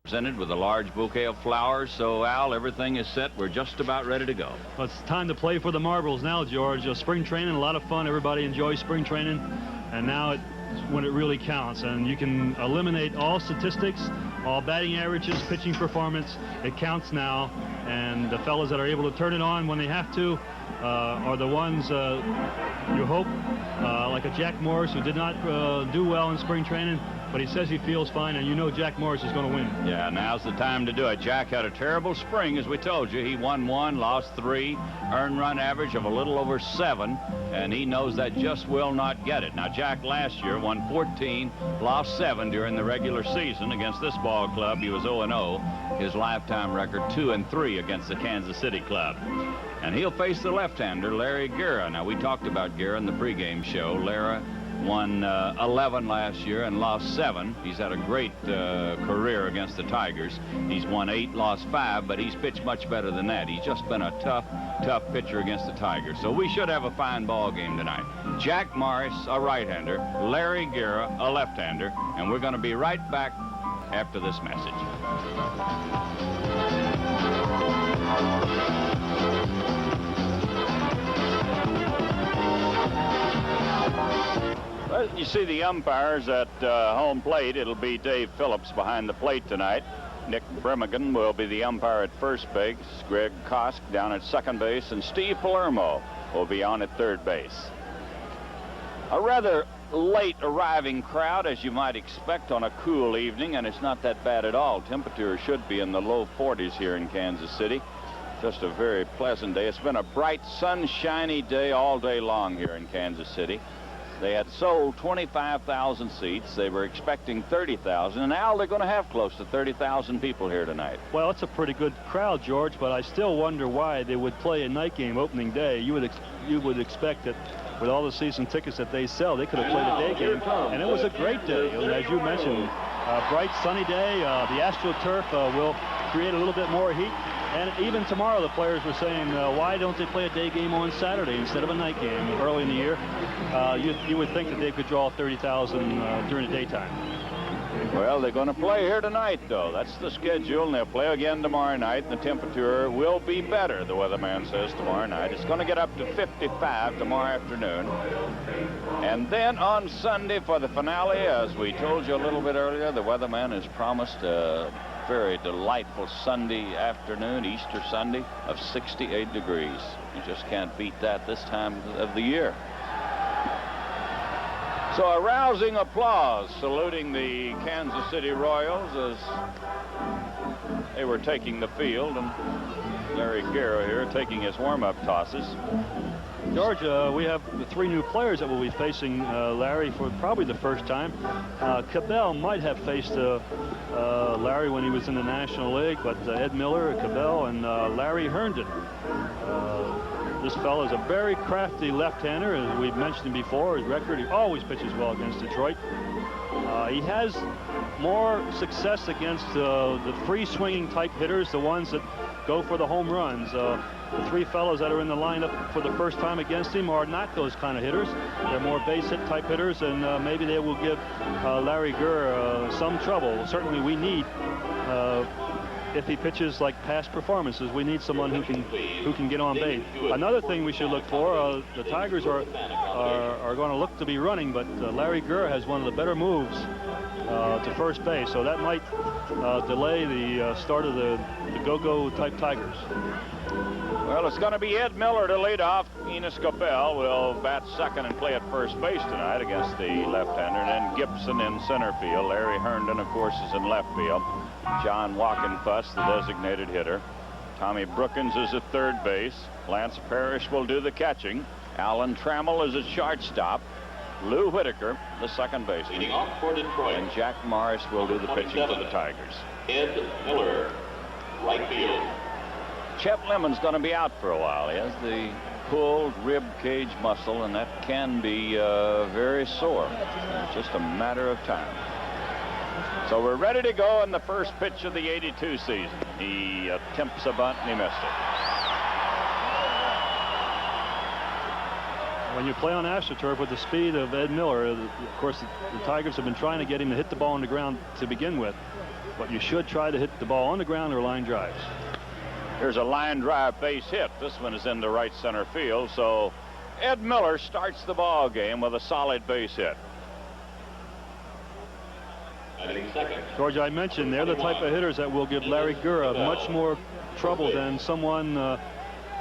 presented with a large bouquet of flowers. So, Al, everything is set. We're just about ready to go. Well, it's time to play for the marbles now, George. Spring training, a lot of fun. Everybody enjoys spring training. And now it's when it really counts. And you can eliminate all statistics, all batting averages, pitching performance. It counts now. And the fellas that are able to turn it on when they have to are the ones you hope, like a Jack Morris, who did not do well in spring training. But he says he feels fine, and you know Jack Morris is going to win. Yeah, now's the time to do it. Jack had a terrible spring, as we told you. He won 1, lost 3, earned run average of a little over 7, and he knows that just will not get it. Now, Jack last year won 14, lost 7 during the regular season against this ball club. He was 0-0. His lifetime record 2-3 against the Kansas City club. And he'll face the left-hander, Larry Guerra. Now, we talked about Guerra in the pregame show. Larry won 11 last year and lost 7. He's had a great career against the Tigers. He's won 8, lost 5, but he's pitched much better than that. He's just been a tough pitcher against the Tigers. So we should have a fine ball game tonight. Jack Morris, a right-hander, Larry Guerra, a left-hander, and we're going to be right back after this message. Well, you see the umpires at home plate. It'll be Dave Phillips behind the plate tonight. Nick Bremigan will be the umpire at first base. Greg Kosk down at second base, and Steve Palermo will be on at third base. A rather late arriving crowd, as you might expect on a cool evening, and it's not that bad at all. Temperature should be in the low 40s here in Kansas City. Just a very pleasant day. It's been a bright, sunshiny day all day long here in Kansas City. They had sold 25,000 seats. They were expecting 30,000, and now they're going to have close to 30,000 people here tonight. Well, it's a pretty good crowd, George, but I still wonder why they would play a night game opening day. You would expect that with all the season tickets that they sell, they could have played a day game, and it was a great day. As you mentioned, a bright, sunny day. The AstroTurf will create a little bit more heat. And even tomorrow, the players were saying, why don't they play a day game on Saturday instead of a night game early in the year? You would think that they could draw 30,000 during the daytime. Well, they're going to play here tonight, though. That's the schedule, and they'll play again tomorrow night, and the temperature will be better, the weatherman says, tomorrow night. It's going to get up to 55 tomorrow afternoon. And then on Sunday for the finale, as we told you a little bit earlier, the weatherman has promised a very delightful Sunday afternoon, Easter Sunday, of 68 degrees. You just can't beat that this time of the year. So a rousing applause saluting the Kansas City Royals as they were taking the field, and Larry Guerra here taking his warm-up tosses. George, we have the 3 new players that will be facing Larry for probably the first time. Cabell might have faced Larry when he was in the National League, but Ed Miller, Cabell, and Larry Herndon. This fellow is a very crafty left-hander, as we've mentioned before. His record, he always pitches well against Detroit. He has more success against the free-swinging type hitters, the ones that go for the home runs. The 3 fellows that are in the lineup for the first time against him are not those kind of hitters. They're more base hit type hitters, and maybe they will give Larry Guerra some trouble. Certainly we need, if he pitches like past performances, we need someone who can get on base. Another thing we should look for, the Tigers are going to look to be running, but Larry Guerra has one of the better moves to first base, so that might delay the start of the go-go type Tigers. Well, it's going to be Ed Miller to lead off. Enos Cabell will bat second and play at first base tonight against the left-hander. And then Gibson in center field. Larry Herndon, of course, is in left field. John Walkenfuss, the designated hitter. Tommy Brookins is at third base. Lance Parrish will do the catching. Alan Trammell is at shortstop. Lou Whitaker, the second baseman. Leading off for Detroit. And Jack Morris will do the pitching for the Tigers. Ed Miller, right field. Chet Lemon's going to be out for a while. He has the pulled rib cage muscle, and that can be very sore. It's just a matter of time. So we're ready to go in the first pitch of the 82 season. He attempts a bunt, and he missed it. When you play on AstroTurf with the speed of Ed Miller, of course, the Tigers have been trying to get him to hit the ball on the ground to begin with. But you should try to hit the ball on the ground or line drives. Here's a line drive base hit. This one is into right center field. So Ed Miller starts the ball game with a solid base hit. George, I mentioned they're the type of hitters that will give Larry Gura much more trouble than someone,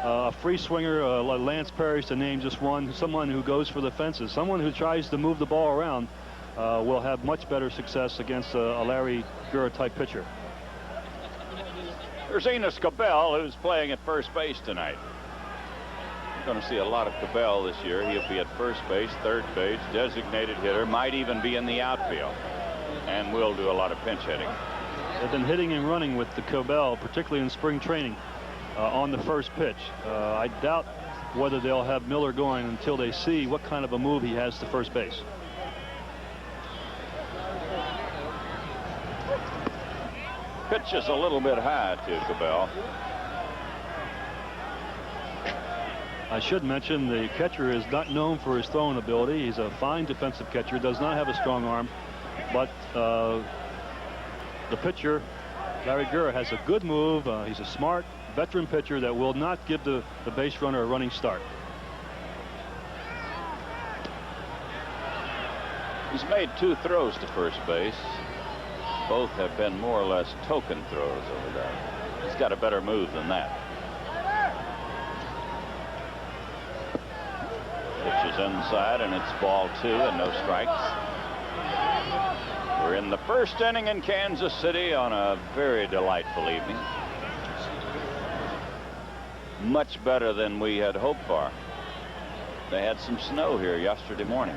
a free swinger, like Lance Parrish, to name just one, someone who goes for the fences. Someone who tries to move the ball around will have much better success against a Larry Gura type pitcher. There's Enos Cabell, who's playing at first base tonight. You're going to see a lot of Cabell this year. He'll be at first base, third base, designated hitter, might even be in the outfield, and will do a lot of pinch hitting. They've been hitting and running with the Cabell, particularly in spring training, on the first pitch. I doubt whether they'll have Miller going until they see what kind of a move he has to first base. Pitch is a little bit high to Cabell. I should mention the catcher is not known for his throwing ability. He's a fine defensive catcher, does not have a strong arm, but the pitcher, Larry Gura, has a good move. He's a smart veteran pitcher that will not give the base runner a running start. He's made 2 throws to first base. Both have been more or less token throws over there. He's got a better move than that. Pitch is inside, and it's ball 2 and no strikes. We're in the first inning in Kansas City on a very delightful evening. Much better than we had hoped for. They had some snow here yesterday morning.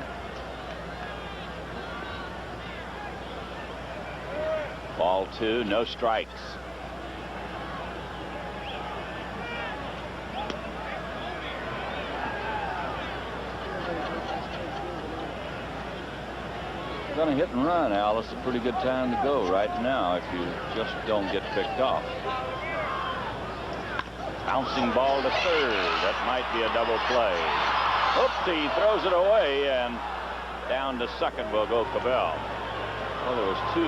Ball 2, no strikes. Gonna hit and run, Al. It's a pretty good time to go right now if you just don't get picked off. Bouncing ball to third. That might be a double play. Oops, he throws it away, and down to second will go Cabell. Well, there was 2.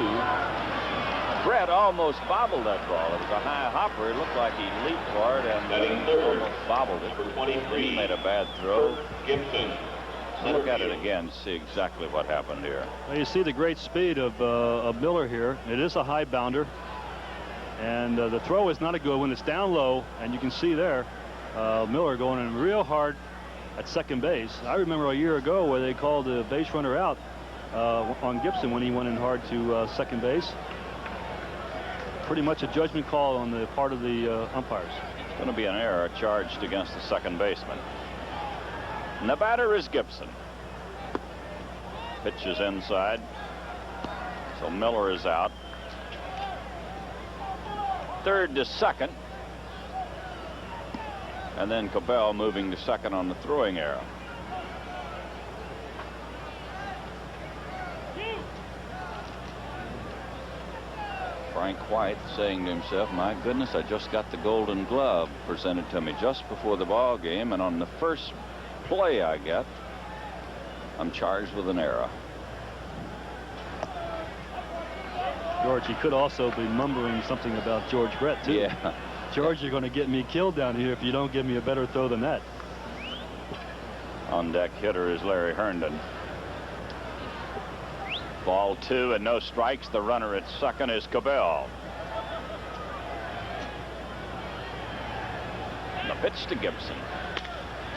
Brett almost bobbled that ball. It was a high hopper. It looked like he leaped for it and almost bobbled it. He made a bad throw. Gibson. Look at it again, see exactly what happened here. Well, you see the great speed of Miller here. It is a high bounder, and the throw is not a good one. It's down low, and you can see there Miller going in real hard at second base. I remember a year ago where they called the base runner out on Gibson when he went in hard to second base. Pretty much a judgment call on the part of the umpires. It's going to be an error charged against the second baseman. And the batter is Gibson. Pitch is inside. So Miller is out. Third to second. And then Cabell moving to second on the throwing error. Frank White saying to himself, my goodness, I just got the Golden Glove presented to me just before the ball game, and on the first play I get, I'm charged with an error. George, he could also be mumbling something about George Brett, too. Yeah. George, you're going to get me killed down here if you don't give me a better throw than that. On deck hitter is Larry Herndon. Ball 2 and no strikes. The runner at second is Cabell. And the pitch to Gibson.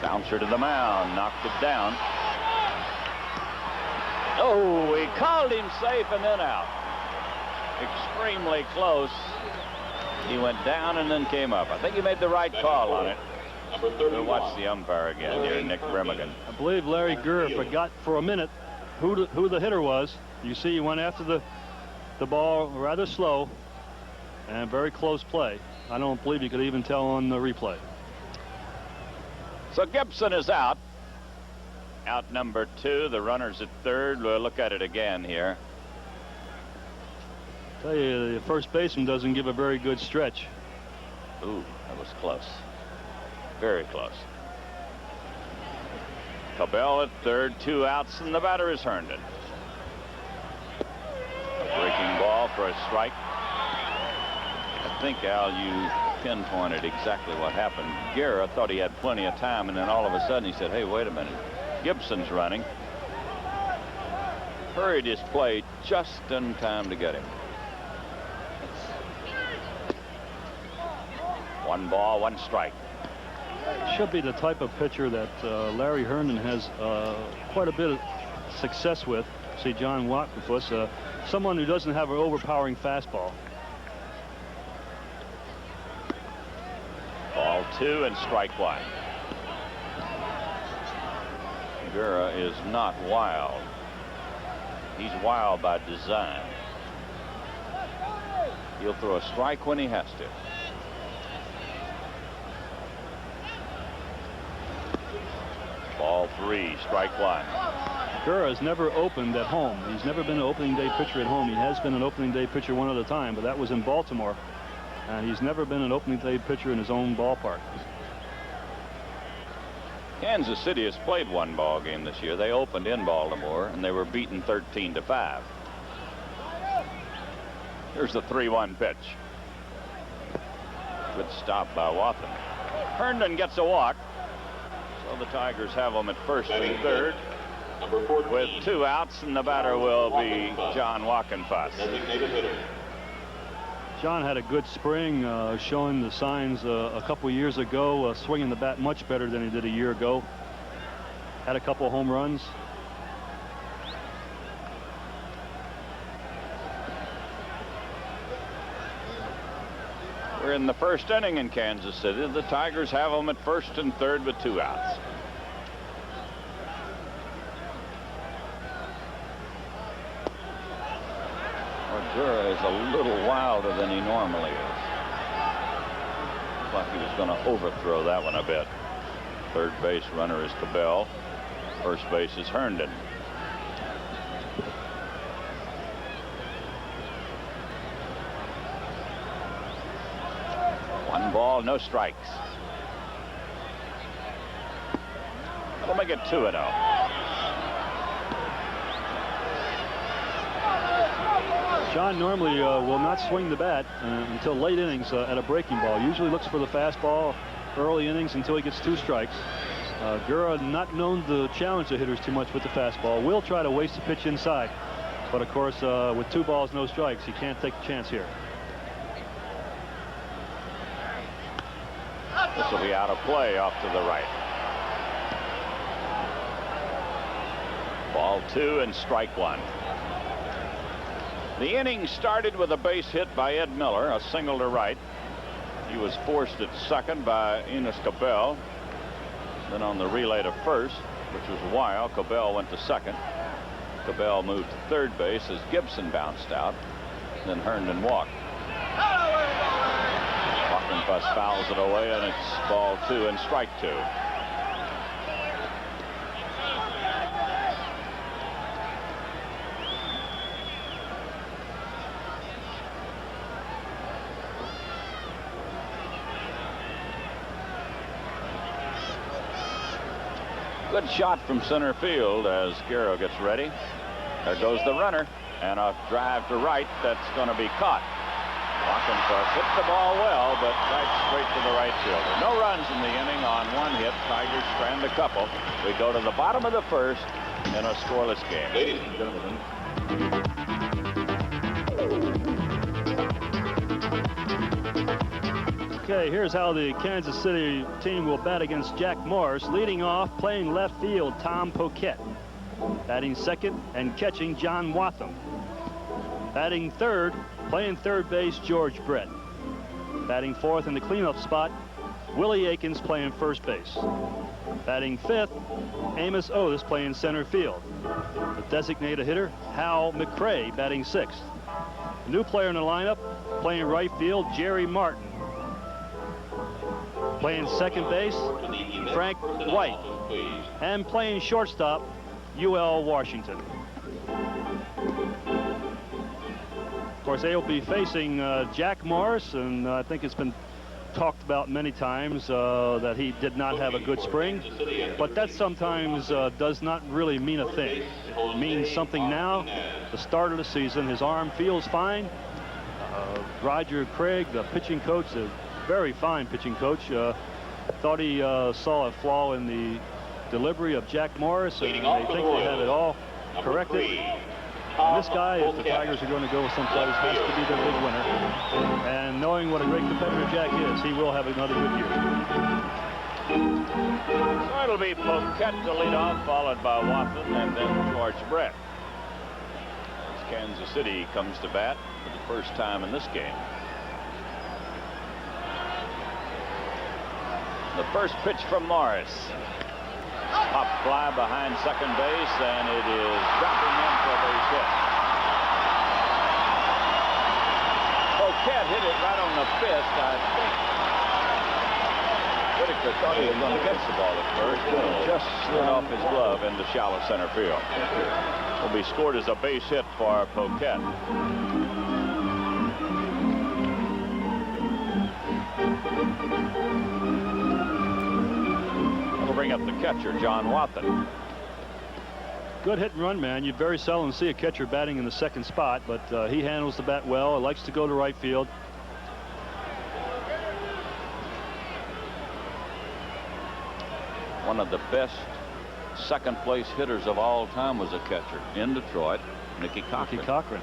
Bouncer to the mound, knocked it down. Oh, he called him safe and then out. Extremely close. He went down and then came up. I think he made the right call on it. We'll watch the umpire again here, Nick Remigan. I believe Larry Gura forgot for a minute who the hitter was. You see he went after the ball rather slow and very close play. I don't believe you could even tell on the replay. So Gibson is out. Out number 2. The runner's at third. We'll look at it again here. Tell you, the first baseman doesn't give a very good stretch. Ooh, that was close. Very close. Cabell at third, 2 outs, and the batter is Herndon. A breaking ball for a strike. I think, Al, you pinpointed exactly what happened. Guerra thought he had plenty of time, and then all of a sudden he said, hey, wait a minute. Gibson's running. Hurried his play just in time to get him. 1 ball, 1 strike. Should be the type of pitcher that Larry Herndon has quite a bit of success with. See, John Wockenfuss, someone who doesn't have an overpowering fastball. Ball 2 and strike 1. Guerra is not wild. He's wild by design. He'll throw a strike when he has to. Ball 3, strike 1. Guerra has never opened at home. He's never been an opening day pitcher at home. He has been an opening day pitcher one other time, but that was in Baltimore. And he's never been an opening day pitcher in his own ballpark. Kansas City has played 1 ball game this year. They opened in Baltimore, and they were beaten 13-5. Here's the 3-1 pitch. Good stop by Wathan. Herndon gets a walk. So the Tigers have him at first and third with 2 outs, and the batter will be John Wockenfuss. John had a good spring, showing the signs a couple years ago, swinging the bat much better than he did a year ago. Had a couple home runs. We're in the first inning in Kansas City. The Tigers have them at first and third with 2 outs. Guerra is a little wilder than he normally is. Looks like he was going to overthrow that one a bit. Third base runner is Cabell. First base is Herndon. One ball, no strikes. That'll make it 2-0. John normally will not swing the bat until late innings at a breaking ball. Usually looks for the fastball early innings until he gets 2 strikes. Guerra not known to challenge the hitters too much with the fastball. Will try to waste the pitch inside. But of course, with 2 balls, no strikes, he can't take the chance here. This will be out of play off to the right. Ball 2 and strike 1. The inning started with a base hit by Ed Miller, a single to right. He was forced at second by Enos Cabell. Then on the relay to first, which was wild, Cabell went to second. Cabell moved to third base as Gibson bounced out. Then Herndon walked. Wockenfuss fouls it away, and it's ball 2 and strike 2. Good shot from center field as Guerra gets ready. There goes the runner, and a drive to right that's going to be caught. Wockenfuss hit the ball well, but right straight to the right fielder. No runs in the inning on 1 hit. Tigers strand a couple. We go to the bottom of the first in a scoreless game. Ladies and gentlemen. Okay, here's how the Kansas City team will bat against Jack Morris. Leading off, playing left field, Tom Poquette. Batting second and catching, John Wathan. Batting third, playing third base, George Brett. Batting fourth in the cleanup spot, Willie Aikens playing first base. Batting fifth, Amos Otis playing center field. The designated hitter, Hal McRae, batting sixth. The new player in the lineup, playing right field, Jerry Martin. Playing second base, Frank White. And playing shortstop, UL Washington. Of course, they will be facing Jack Morris, and I think it's been talked about many times that he did not have a good spring, but that sometimes does not really mean a thing. It means something now. The start of the season, his arm feels fine. Roger Craig, the pitching coach, a very fine pitching coach, thought he saw a flaw in the delivery of Jack Morris, and they think they have it all corrected. And this guy, if the Tigers are going to go someplace, has to be their big winner. And knowing what a great competitor Jack is, he will have another good year. So it'll be Poquette to lead off, followed by Wathan, and then George Brett. As Kansas City comes to bat for the first time in this game. The first pitch from Morris. Pop fly behind second base, and it is dropping in for a base hit. Poquette hit it right on the fist. I think Whitaker thought he was going to catch the ball at first, but it just slid off his glove into shallow center field. Will be scored as a base hit for Poquette. Bring up the catcher, John Wathan. Good hit and run man. You very seldom see a catcher batting in the second spot, but he handles the bat well. Likes to go to right field. One of the best second place hitters of all time was a catcher in Detroit, Nicky Cochran. Nicky Cochran.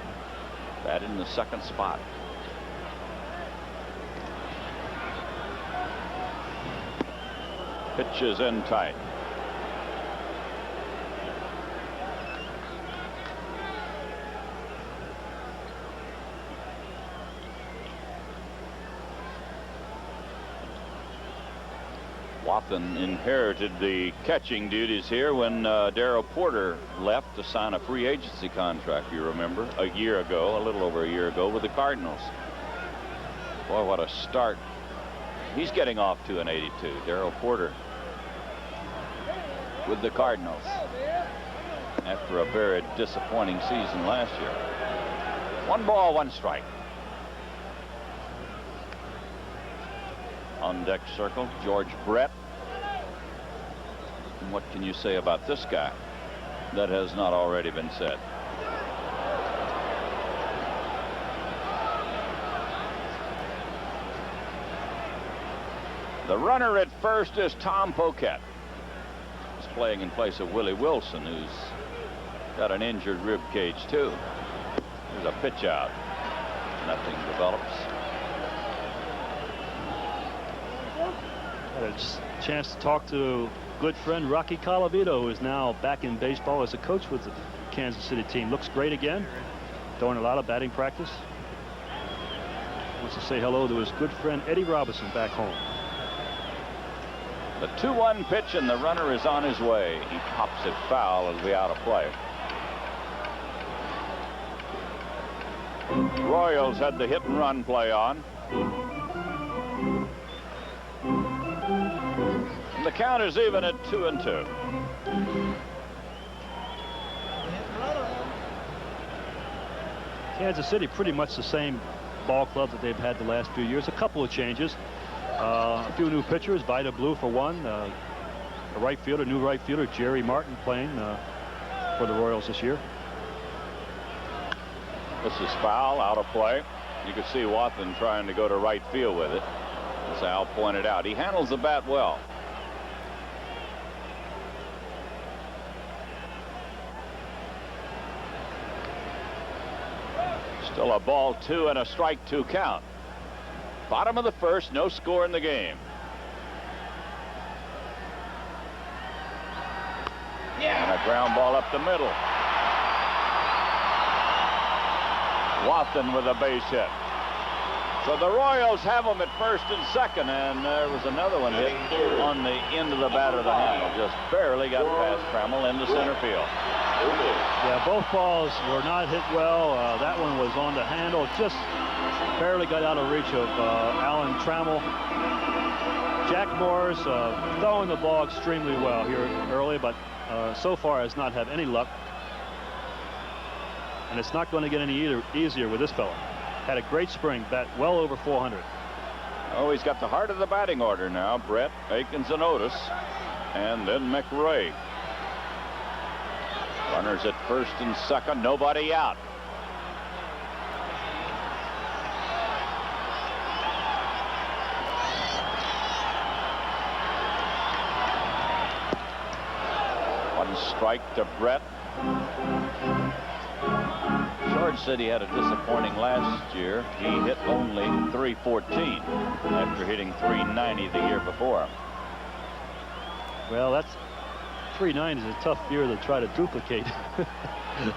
Batted in the second spot. Pitch is in tight. Wathan inherited the catching duties here when Darrell Porter left to sign a free agency contract, you remember, a year ago, a little over a year ago, with the Cardinals. Boy, what a start. He's getting off to an 82. Darrell Porter with the Cardinals after a very disappointing season last year. 1 ball, 1 strike. On deck circle, George Brett. And what can you say about this guy that has not already been said? The runner at first is Tom Poquette. He's playing in place of Willie Wilson, who's got an injured rib cage too. There's a pitch out. Nothing develops. Had a chance to talk to good friend Rocky Colavito, who is now back in baseball as a coach with the Kansas City team. Looks great again. Doing a lot of batting practice. Wants to say hello to his good friend Eddie Robinson back home. The 2-1 pitch, and the runner is on his way. He pops it foul. It'll be out of play. Royals had the hit and run play on. And the count is even at 2-2. Kansas City pretty much the same ball club that they've had the last few years. A couple of changes. A few new pitchers. Vida Blue for one. A right fielder, new right fielder, Jerry Martin playing for the Royals this year. This is foul, out of play. You can see Wathan trying to go to right field with it, as Al pointed out. He handles the bat well. Still a ball 2 and a strike 2 count. Bottom of the first, no score in the game. And a ground ball up the middle. Wathan with a base hit. So the Royals have them at first and second, and there was another one hit on the end of the bat of the handle. Just barely got past Trammell into center field. Yeah, both balls were not hit well. That one was on the handle. Just barely got out of reach of Alan Trammell. Jack Morris throwing the ball extremely well here early, but so far has not had any luck. And it's not going to get any easier with this fella. Had a great spring, bat well over 400. Oh, he's got the heart of the batting order now. Brett, Akins, and Otis. And then McRae. Runners at first and second. Nobody out. One strike to Brett. George said he had a disappointing last year. He hit only .314 after hitting .390 the year before. Well, that's .390 is a tough year to try to duplicate.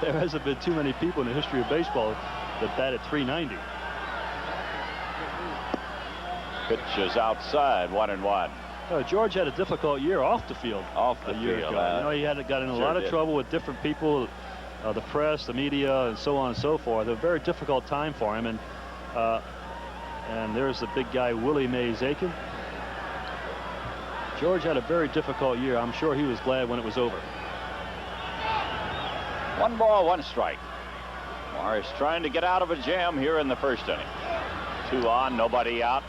There hasn't been too many people in the history of baseball that batted .390. Pitch is outside, 1-1. George had a difficult year off the field. Off the year field. ago. You know, he had got in a lot of trouble with different people, the press, the media, and so on and so forth. A very difficult time for him. And there's the big guy, Willie Mays Aiken. George had a very difficult year. I'm sure he was glad when it was over. 1 ball, 1 strike. Morris trying to get out of a jam here in the first inning. 2 on, nobody out.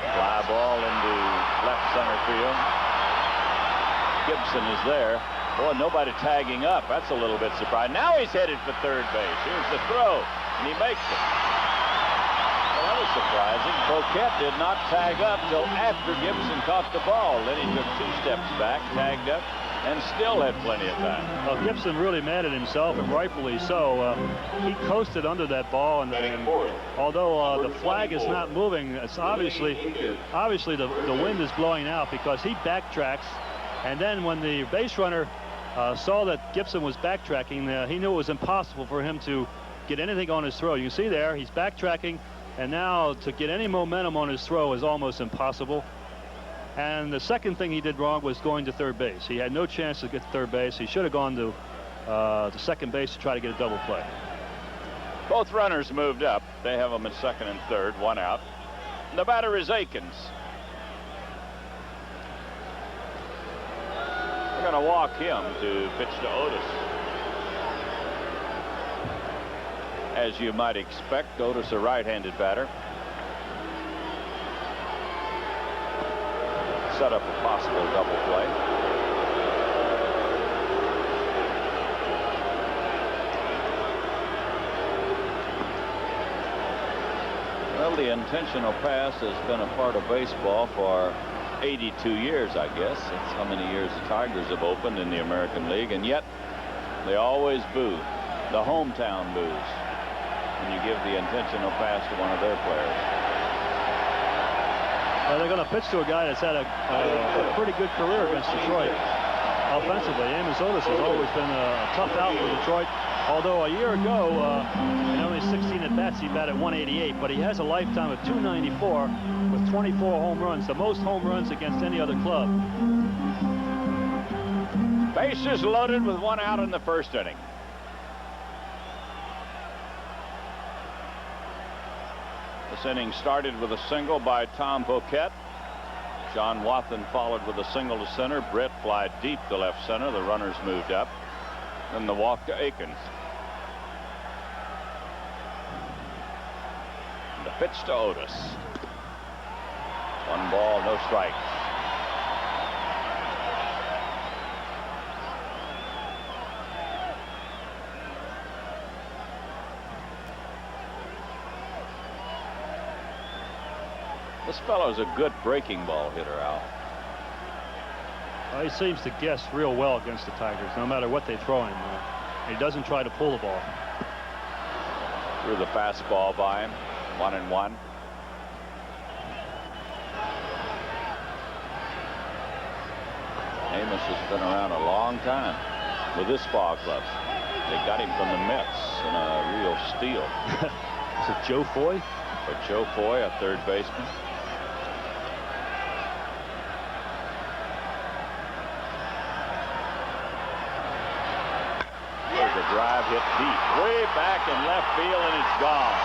Fly ball into left center field. Gibson is there. Boy, nobody tagging up. That's a little bit surprising. Now he's headed for third base. Here's the throw, and he makes it. Well, that was surprising. Boquette did not tag up till after Gibson caught the ball. Then he took 2 steps back, tagged up, and still had plenty of time. Well, Gibson really mad at himself, and rightfully so. He coasted under that ball, and although the flag is not moving, it's obviously the wind is blowing out, because he backtracks, and then when the base runner saw that Gibson was backtracking, he knew it was impossible for him to get anything on his throw. You can see there, he's backtracking, and now to get any momentum on his throw is almost impossible. And the second thing he did wrong was going to third base. He had no chance to get to third base. He should have gone to second base to try to get a double play. Both runners moved up. They have them at second and third, 1 out. The batter is Akins. We're going to walk him to pitch to Otis. As you might expect, Otis a right-handed batter. Set up a possible double play. Well, the intentional pass has been a part of baseball for 82 years, I guess. That's how many years the Tigers have opened in the American League, and yet they always boo. The hometown boos when you give the intentional pass to one of their players. Well, they're going to pitch to a guy that's had a pretty good career against Detroit offensively. Amos Otis has always been a tough out for Detroit. Although a year ago, in only 16 at-bats, he batted .188, but he has a lifetime of .294 with 24 home runs, the most home runs against any other club. Bases loaded with 1 out in the first inning. This inning started with a single by Tom Boquette. John Wathan followed with a single to center. Brett fly deep to left center. The runners moved up. Then the walk to Akins. And the pitch to Otis. 1 ball, no strikes. This fellow's a good breaking ball hitter, Al. Well, he seems to guess real well against the Tigers, no matter what they throw him. He doesn't try to pull the ball. Threw the fastball by him. 1-1. Amos has been around a long time with this ball club. They got him from the Mets in a real steal. Is it Joe Foy? For Joe Foy, a third baseman. There's a drive hit deep, way back in left field, and it's gone.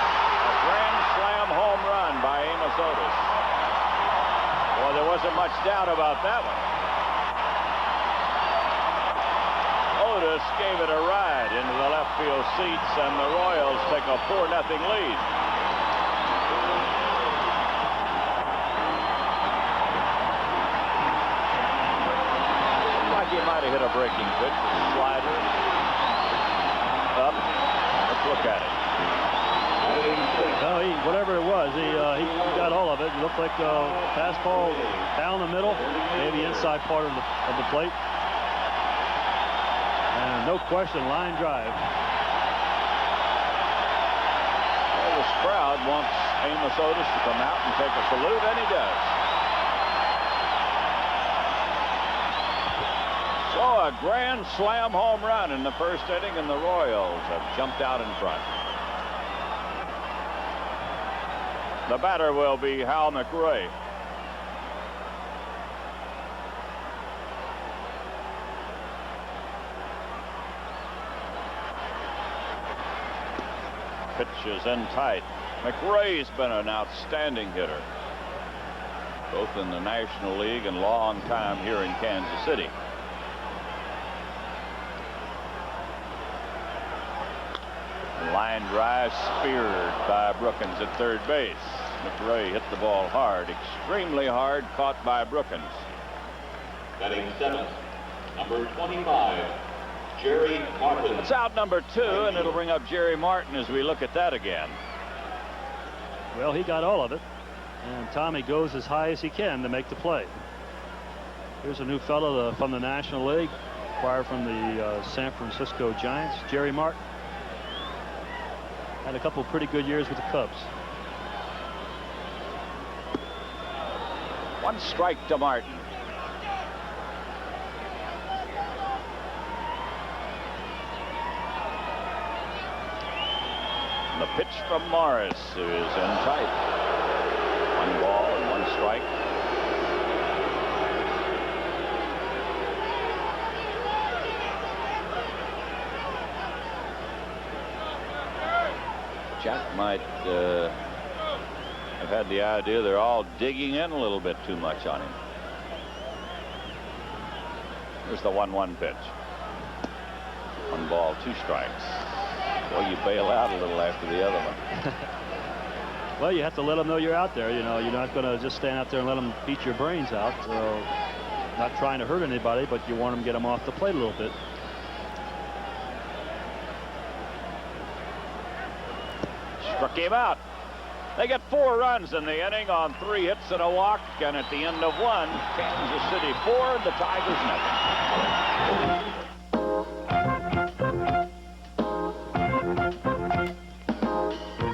A grand slam home run by Amos Otis. Boy, there wasn't much doubt about that one. Otis gave it a ride into the left field seats, and the Royals take a 4-0 lead. to hit a breaking pitch. A slider. Up. Let's look at it. Well, whatever it was, he got all of it. It looked like a fastball down the middle, maybe inside part of the plate. And no question, line drive. Well, this crowd wants Amos Otis to come out and take a salute, and he does. So a grand slam home run in the first inning, and the Royals have jumped out in front. The batter will be Hal McRae. Pitch is in tight. McRae's been an outstanding hitter, both in the National League and long time here in Kansas City. Line drive speared by Brookins at third base. McRae hit the ball hard, extremely hard, caught by Brookins. Batting seventh, number 25, Jerry Martin. It's out number 2, and it'll bring up Jerry Martin as we look at that again. Well, he got all of it, and Tommy goes as high as he can to make the play. Here's a new fellow from the National League, acquired from the San Francisco Giants, Jerry Martin. Had a couple pretty good years with the Cubs. 1 strike to Martin. The pitch from Morris is in tight. 1 ball and 1 strike. Jack might have had the idea they're all digging in a little bit too much on him. Here's the 1-1 pitch. 1 ball, 2 strikes. Boy, you bail out a little after the other one. Well, you have to let them know you're out there. You know, you're not going to just stand out there and let them beat your brains out. So, not trying to hurt anybody, but you want them to get them off the plate a little bit. Struck him out. They get 4 runs in the inning on 3 hits and a walk, and at the end of 1, Kansas City 4, the Tigers nothing.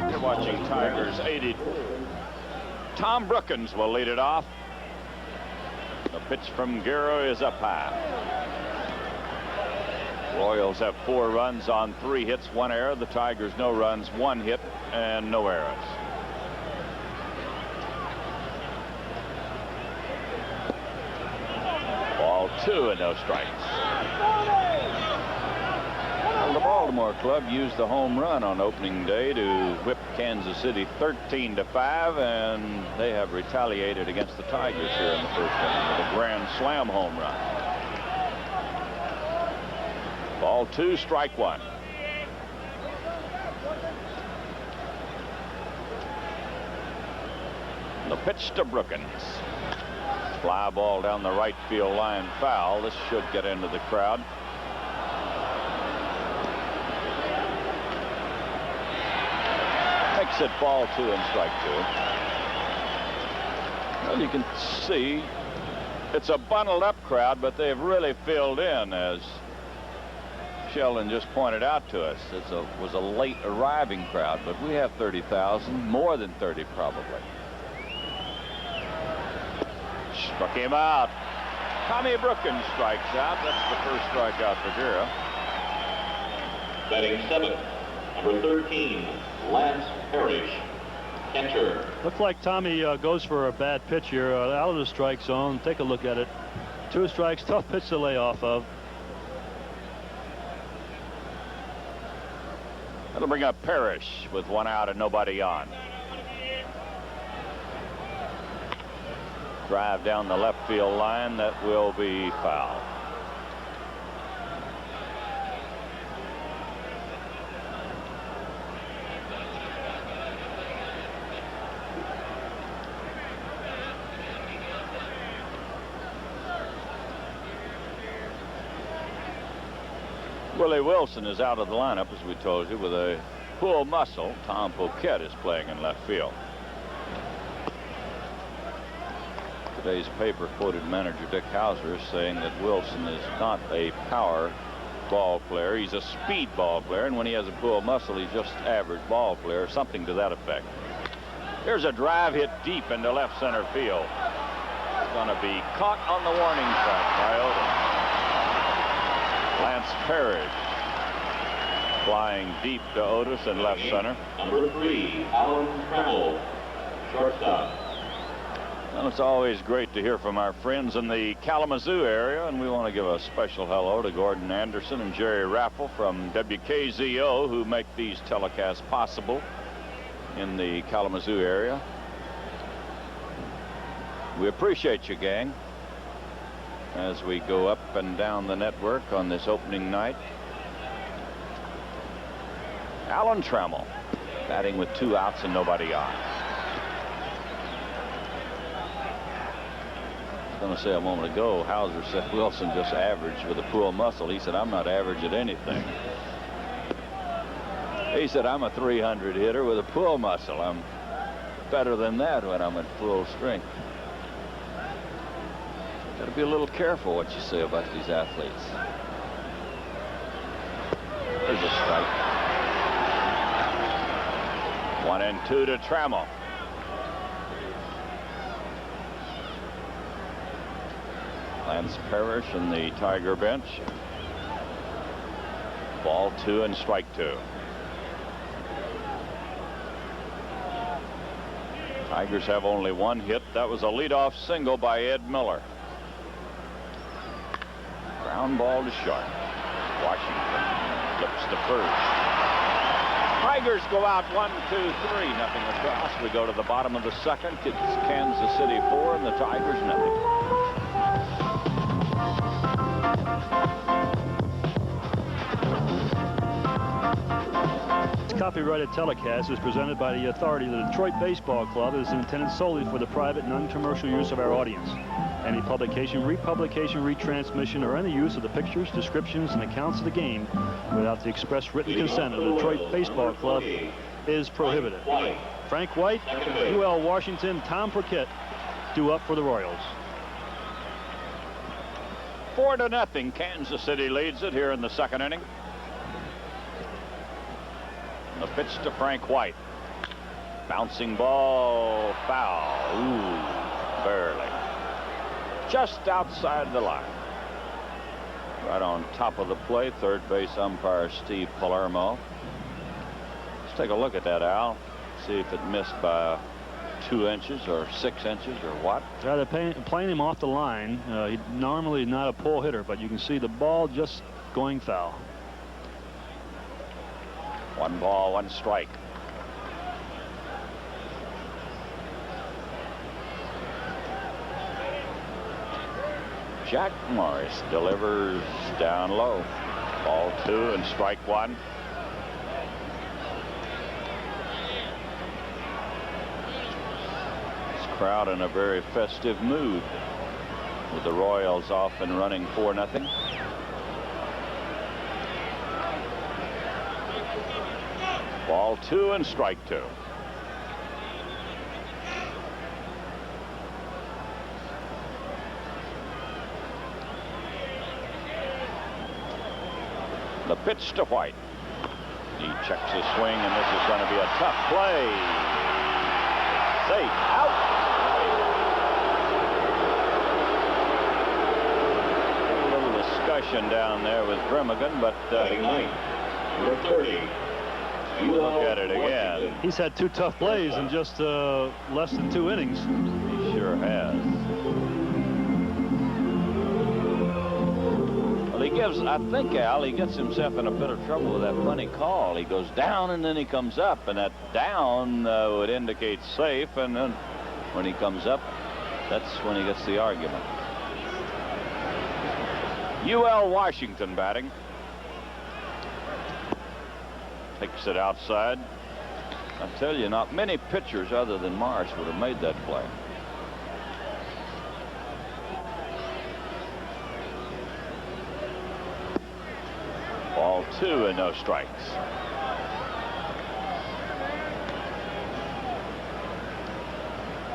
You're watching Tigers 80. Tom Brookins will lead it off. The pitch from Guerra is up high. Royals have 4 runs on 3 hits, 1 error. The Tigers no runs, 1 hit, and no errors. Ball 2 and no strikes. Well, the Baltimore club used the home run on opening day to whip Kansas City 13-5, and they have retaliated against the Tigers here in the first inning with a grand slam home run. Ball 2, strike 1. The pitch to Brookins. Fly ball down the right field line, foul. This should get into the crowd. Makes it ball 2 and strike 2. Well, you can see it's a bundled up crowd, but they've really filled in, as Sheldon just pointed out to us. It was a late arriving crowd, but we have 30,000, more than 30 probably. Struck him out. Tommy Brookins strikes out. That's the first strikeout for Guerra. Batting 7th, number 13, Lance Parrish, catcher. Looks like Tommy goes for a bad pitch here out of the strike zone. Take a look at it. 2 strikes, tough pitch to lay off of. That'll bring up Parrish with 1 out and nobody on. Drive down the left field line. That will be foul. Willie Wilson is out of the lineup, as we told you, with a pull muscle. Tom Poquette is playing in left field. Today's paper quoted manager Dick Hauser saying that Wilson is not a power ball player. He's a speed ball player, and when he has a pull muscle, he's just average ball player, something to that effect. Here's a drive hit deep into left center field. It's going to be caught on the warning track by Otis. Lance Parrish flying deep to Otis in left center. Number 3, Alan Trammell, shortstop. Well, it's always great to hear from our friends in the Kalamazoo area, and we want to give a special hello to Gordon Anderson and Jerry Raffle from WKZO, who make these telecasts possible in the Kalamazoo area. We appreciate you, gang, as we go up and down the network on this opening night. Alan Trammell batting with 2 outs and nobody on. I was going to say a moment ago, Hauser said Wilson just average with a pull muscle. He said, I'm not average at anything. He said, I'm a 300 hitter with a pull muscle. I'm better than that when I'm at full strength. Got to be a little careful what you say about these athletes. There's a strike. 1-2 to Trammell. Lance Parrish in the Tiger bench. Ball 2 and strike 2. Tigers have only 1 hit. That was a leadoff single by Ed Miller. Ground ball to short. Washington flips to first. Tigers go out 1, 2, 3, nothing across. We go to the bottom of the second. It's Kansas City 4 and the Tigers nothing. Copyrighted telecast is presented by the authority of the Detroit Baseball Club and is intended solely for the private, non-commercial use of our audience. Any publication, republication, retransmission, or any use of the pictures, descriptions, and accounts of the game without the express written consent of the Detroit Baseball Club is prohibited. Frank White, UL Washington, Tom Poquette due up for the Royals. 4-0. Kansas City leads it here in the second inning. The pitch to Frank White. Bouncing ball, foul. Ooh, barely. Just outside the line. Right on top of the plate, third base umpire Steve Palermo. Let's take a look at that, Al. See if it missed by 2 inches or 6 inches or what. They're playing him off the line. He's normally not a pull hitter, but you can see the ball just going foul. 1 ball, 1 strike. Jack Morris delivers down low. Ball 2 and strike 1. This crowd in a very festive mood with the Royals off and running 4-0. Ball 2 and strike 2. The pitch to White. He checks his swing, and this is going to be a tough play. Safe. Out. A little discussion down there with Brimmigan, but Number 30. look at it again. He's had 2 tough plays in just less than 2 innings. He sure has. Well, he gives, I think, Al, he gets himself in a bit of trouble with that funny call. He goes down and then he comes up, and that down would indicate safe, and then when he comes up, that's when he gets the argument. UL Washington batting. Takes it outside. I tell you, not many pitchers other than Morris would have made that play. Ball 2 and no strikes.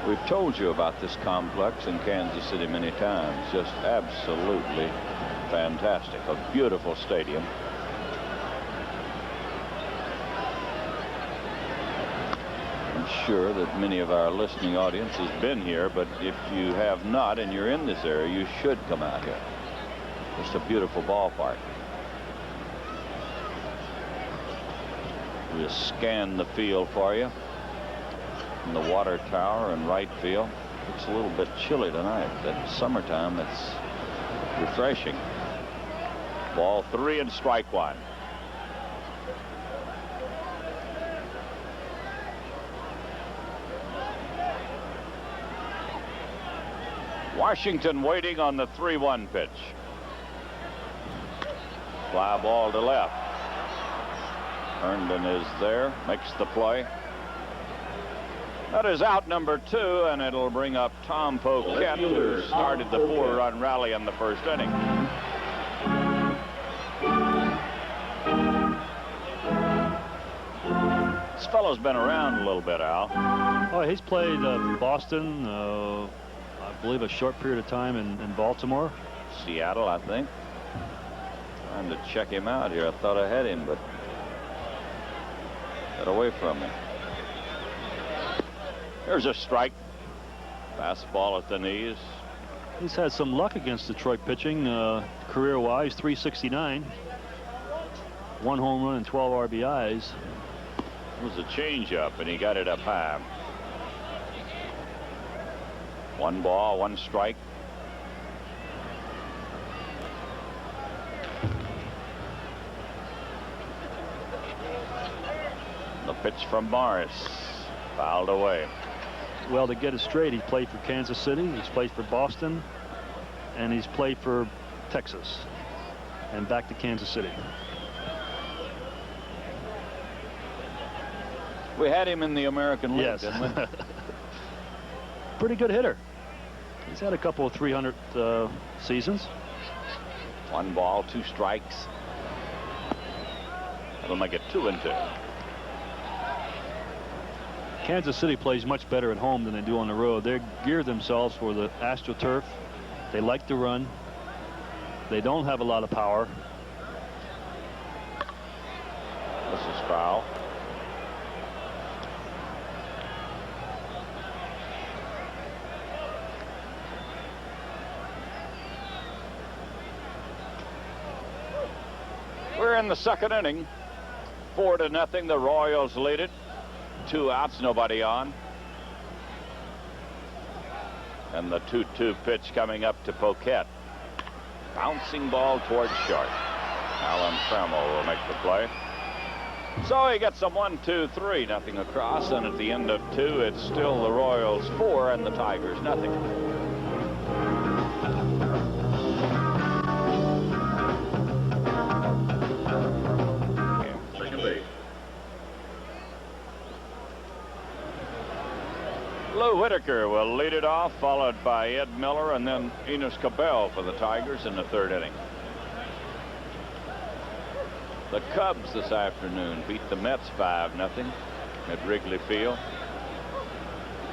We've told you about this complex in Kansas City many times. Just absolutely fantastic. A beautiful stadium. I'm sure that many of our listening audience has been here, but if you have not and you're in this area, you should come out here. It's a beautiful ballpark. We'll scan the field for you. In the water tower and right field. It's a little bit chilly tonight. That summertime, it's refreshing. Ball 3 and strike 1. Washington waiting on the 3-1 pitch. Fly ball to left. Herndon is there, makes the play. That is out number 2, and it'll bring up Tom Poquette, who started the 4-run rally in the first inning. This fellow's been around a little bit, Al. Oh, he's played Boston, I believe a short period of time in Baltimore. Seattle, I think. Trying to check him out here. I thought I had him, but got away from me. There's a strike. Fastball at the knees. He's had some luck against Detroit pitching, career-wise, 369. 1 home run and 12 RBIs. It was a changeup, and he got it up high. 1 ball, 1 strike. The pitch from Morris. Fouled away. Well, to get it straight, he played for Kansas City, he's played for Boston, and he's played for Texas, and back to Kansas City. We had him in the American League, Yes. didn't we? Pretty good hitter. He's had a couple of 300 seasons. 1 ball, 2 strikes. That'll make it 2-2. Kansas City plays much better at home than they do on the road. They gear themselves for the AstroTurf. They like to run. They don't have a lot of power. This is foul. We're in the second inning. 4-0. The Royals lead it. 2 outs, nobody on. And the 2-2 pitch coming up to Poquette. Bouncing ball towards short. Alan Trammell will make the play. So he gets a 1-2-3, nothing across, and at the end of 2, it's still the Royals 4 and the Tigers nothing. Second base. Lou Whitaker will lead it off, followed by Ed Miller and then Enos Cabell for the Tigers in the 3rd inning. The Cubs this afternoon beat the Mets 5-0 at Wrigley Field.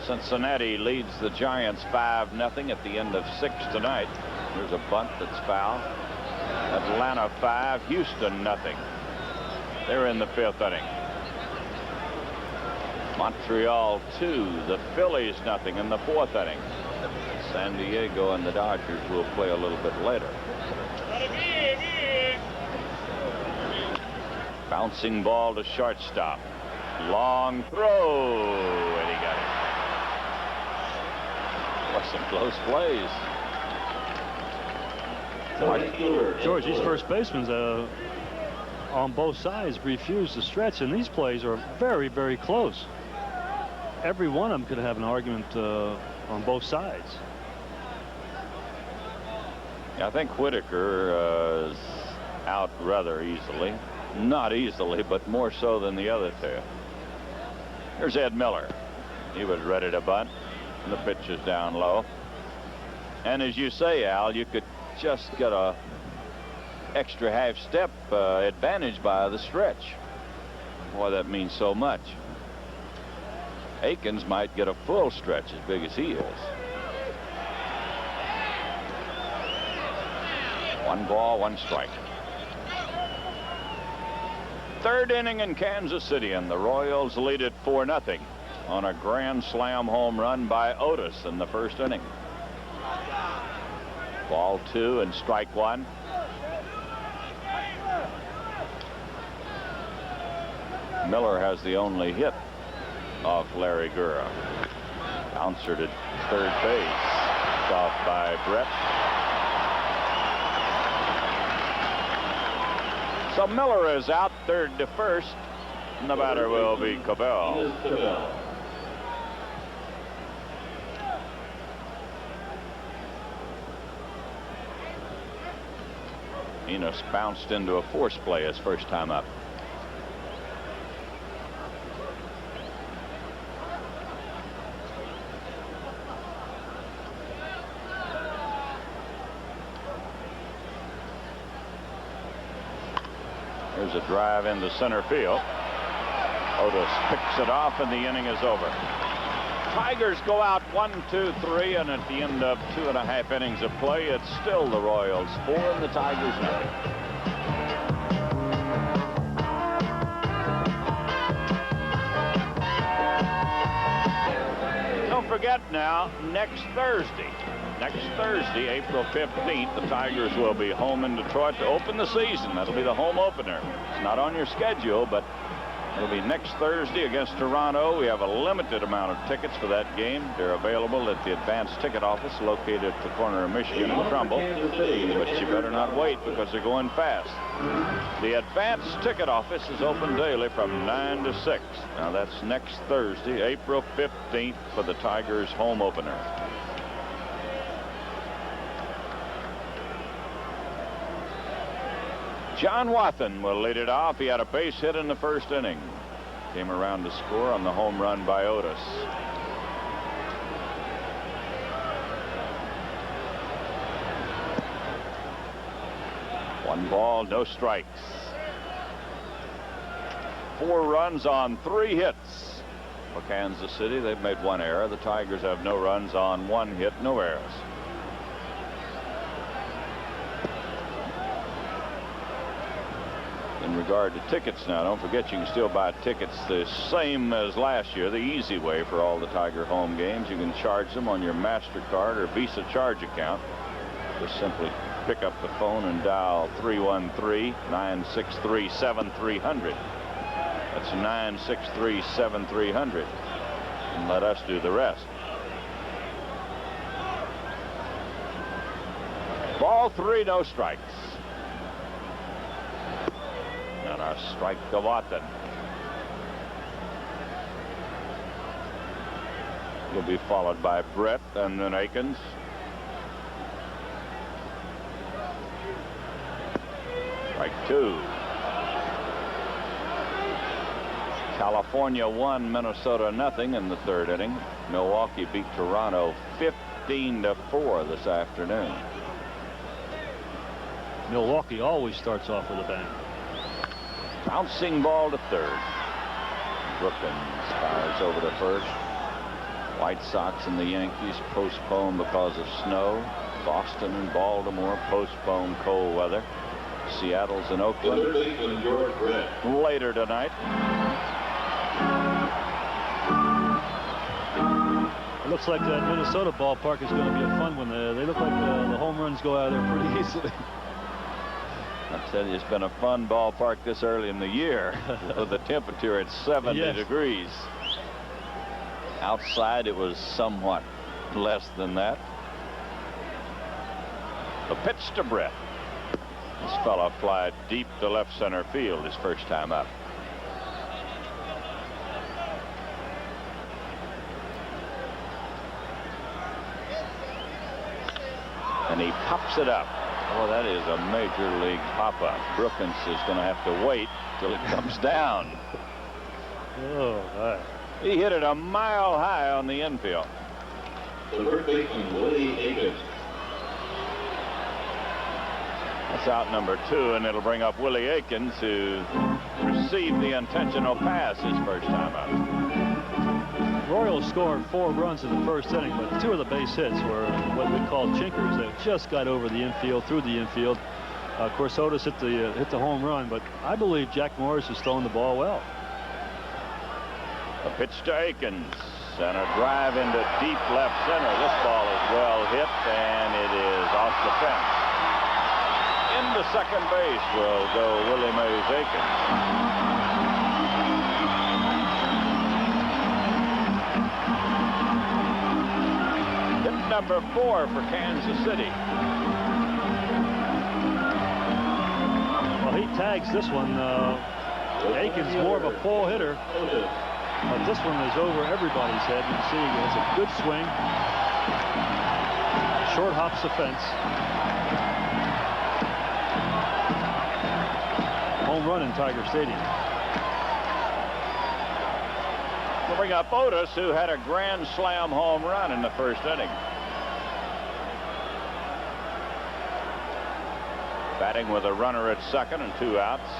Cincinnati leads the Giants 5-0 at the end of 6 tonight. There's a bunt that's foul. Atlanta 5, Houston 0. They're in the 5th inning. Montreal 2, the Phillies 0 in the 4th inning. San Diego and the Dodgers will play a little bit later. Bouncing ball to shortstop. Long throw, and he got it. What some close plays. George, these first basemen on both sides refuse to stretch, and these plays are very, very close. Every one of them could have an argument on both sides. I think Whitaker is out rather easily. Not easily, but more so than the other 2. Here's Ed Miller. He was ready to bunt. And the pitch is down low. And as you say, Al, you could just get a extra half step advantage by the stretch. Boy, that means so much. Akins might get a full stretch as big as he is. 1 ball, 1 strike. Third inning in Kansas City, and the Royals lead it 4-0 on a grand slam home run by Otis in the first inning. Ball 2 and strike 1. Miller has the only hit off Larry Gura. Bouncer to third base. Off by Brett. So Miller is out, third to first, and the batter will be Cabell. Enos bounced into a force play his first time up. Here's a drive into center field. Otis picks it off, and the inning is over. Tigers go out 1, 2, 3, and at the end of 2.5 innings of play, it's still the Royals 4 and the Tigers 0. Don't forget now, next Thursday, April 15th, the Tigers will be home in Detroit to open the season. That'll be the home opener. It's not on your schedule, but it'll be next Thursday against Toronto. We have a limited amount of tickets for that game. They're available at the advanced ticket office located at the corner of Michigan and Trumbull. But you better not wait because they're going fast. The advanced ticket office is open daily from 9 to 6. Now that's next Thursday, April 15th, for the Tigers home opener. John Wathan will lead it off. He had a base hit in the first inning. Came around to score on the home run by Otis. One ball, no strikes. 4 runs on 3 hits for Kansas City. They've made 1 error. The Tigers have no runs on 1 hit, no errors. In regard to tickets now, don't forget you can still buy tickets the same as last year, the easy way for all the Tiger home games. You can charge them on your MasterCard or Visa charge account. Just simply pick up the phone and dial 313-963-7300. That's 963-7300. And let us do the rest. Ball 3, no strikes. And our strike to Wathan. Will be followed by Brett and then Akins. Strike 2. California 1, Minnesota 0 in the third inning. Milwaukee beat Toronto 15-4 this afternoon. Milwaukee always starts off with a bang. Bouncing ball to third. Brookins fires over to first. White Sox and the Yankees postponed because of snow. Boston and Baltimore postponed cold weather. Seattle's in Oakland later tonight. It looks like that Minnesota ballpark is going to be a fun one. They look like the home runs go out of there pretty easily. I tell you, it's been a fun ballpark this early in the year with the temperature at 70 degrees. Outside, it was somewhat less than that. The pitch to Brett. This fella flied deep to left center field his first time up. And he pops it up. Oh, that is a major league pop-up. Brookins is going to have to wait till it comes down. Oh, my. He hit it a mile high on the infield. The third baseman, Willie Akins. A That's out number 2, and it'll bring up Willie Aikens, who received the intentional pass his first time out. Royals scored 4 runs in the first inning, but 2 of the base hits were what we call chinkers. They just got over the infield, through the infield. Of course, Otis hit the home run, but I believe Jack Morris is throwing the ball well. A pitch to Aikens and a drive into deep left center. This ball is well hit, and it is off the fence. Into second base will go Willie Mays Aikens. Hit number 4 for Kansas City. Well, he tags this one. Aikens more of a pull hitter. But this one is over everybody's head. You can see he has a good swing. Short hops the fence. Home run in Tiger Stadium. We'll bring up Otis, who had a grand slam home run in the first inning. Batting with a runner at second and 2 outs.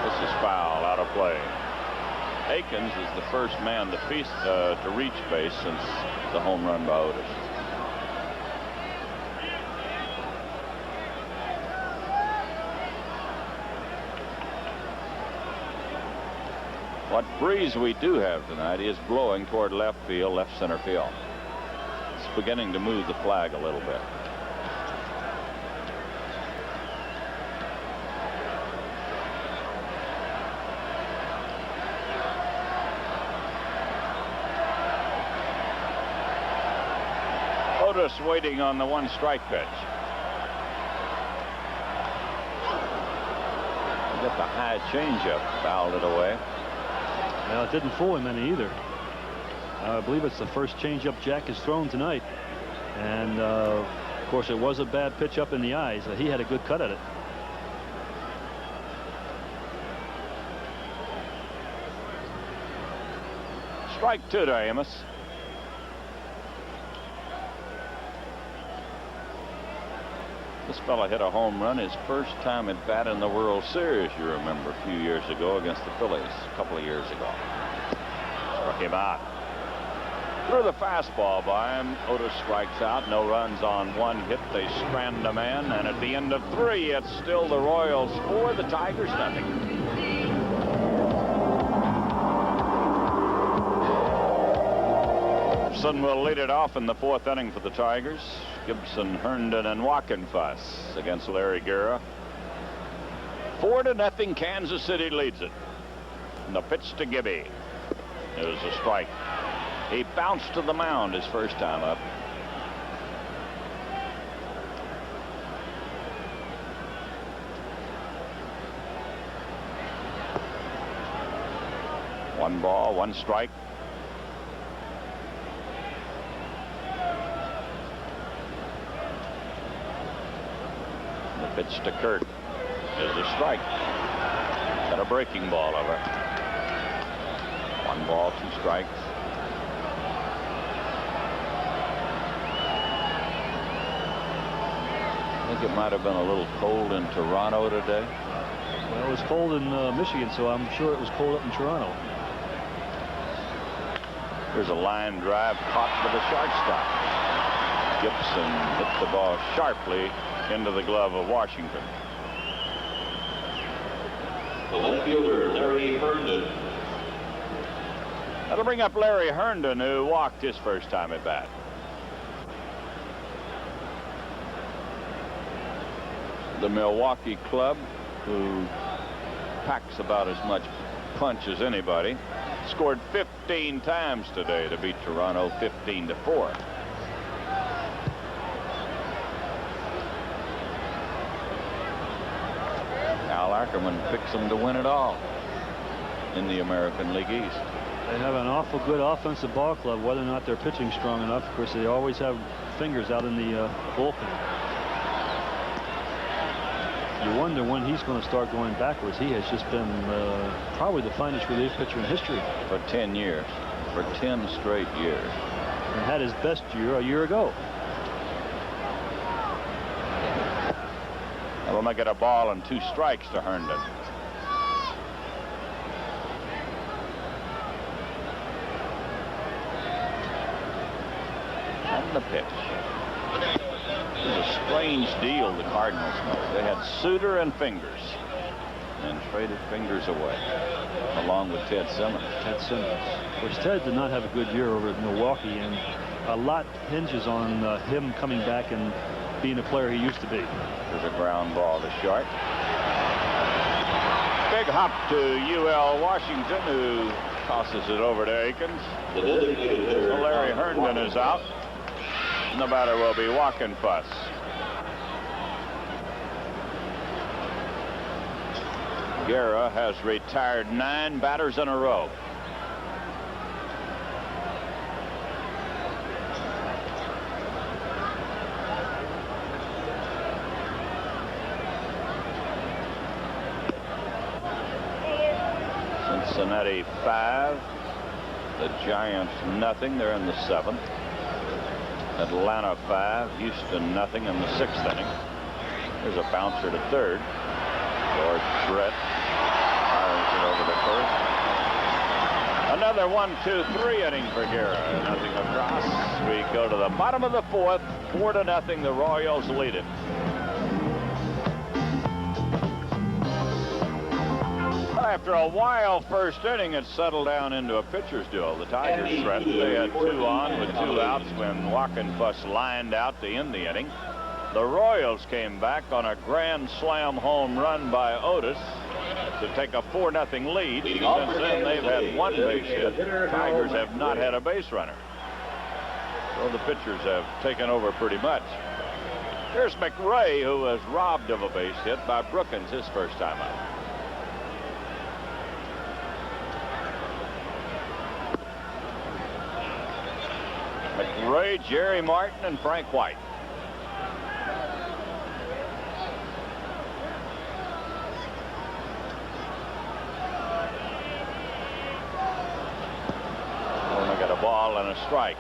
This is foul, out of play. Aikens is the first man to reach base since the home run by Otis. What breeze we do have tonight is blowing toward left field, left center field. It's beginning to move the flag a little bit. Otis waiting on the 1-strike pitch. Got the high changeup, fouled it away. Well, it didn't fool him any either. I believe it's the first changeup Jack has thrown tonight. And, of course, it was a bad pitch up in the eyes. He had a good cut at it. Strike 2 to Amos. This fella hit a home run his first time at bat in the World Series, you remember, a few years ago against the Phillies, a couple of years ago. Struck him out. Threw the fastball by him. Otis strikes out. No runs on 1 hit. They strand a man, and at the end of 3, it's still the Royals 4, the Tigers nothing. Gibson will lead it off in the 4th inning for the Tigers. Gibson, Herndon, and Wockenfuss against Larry Guerra. 4-0, Kansas City leads it. And the pitch to Gibby. It was a strike. He bounced to the mound his first time up. One ball, 1 strike. The pitch to Kurt is a strike. Got a breaking ball over. 1 ball, 2 strikes. I think it might have been a little cold in Toronto today. Well, it was cold in Michigan, so I'm sure it was cold up in Toronto. There's a line drive caught with a shortstop. Gibson hit the ball sharply into the glove of Washington. The left fielder, Larry Herndon. That'll bring up Larry Herndon, who walked his first time at bat. The Milwaukee club, who packs about as much punch as anybody, scored 15 times today to beat Toronto 15-4. Al Ackerman picks them to win it all in the American League East. They have an awful good offensive ball club. Whether or not they're pitching strong enough, of course, they always have fingers out in the bullpen. You wonder when he's going to start going backwards. He has just been probably the finest relief pitcher in history. For 10 years. For 10 straight years. And had his best year a year ago. We'll make it a ball and 2 strikes to Herndon. And the pitch. It was a strange deal the Cardinals made. They had Suter and Fingers and traded Fingers away along with Ted Simmons. Ted Simmons. Of course, Ted did not have a good year over at Milwaukee, and a lot hinges on him coming back and being a player he used to be. There's a ground ball to short. Big hop to UL Washington, who tosses it over to Akins. The designated hitter, So Larry Herndon is out. And the batter will be Walkenfuss. Guerra has retired 9 batters in a row. Cincinnati 5. The Giants nothing. They're in the 7th. Atlanta 5. Houston nothing in the 6th inning. There's a bouncer to 3rd. George Brett fires it over to 1st. Another 1-2-3 inning for Guerra. Nothing across. We go to the bottom of the 4th. 4-0. The Royals lead it. After a wild first inning, it settled down into a pitcher's duel. The Tigers threatened. They had 2 on with 2 outs when Walkenfuss lined out to end the inning. The Royals came back on a grand slam home run by Otis to take a 4-0 lead. Since then, they've had 1 base hit. The Tigers have not had a base runner. So the pitchers have taken over pretty much. Here's McRae, who was robbed of a base hit by Brookins his first time out. McRae, Jerry Martin, and Frank White. Only got a ball and a strike.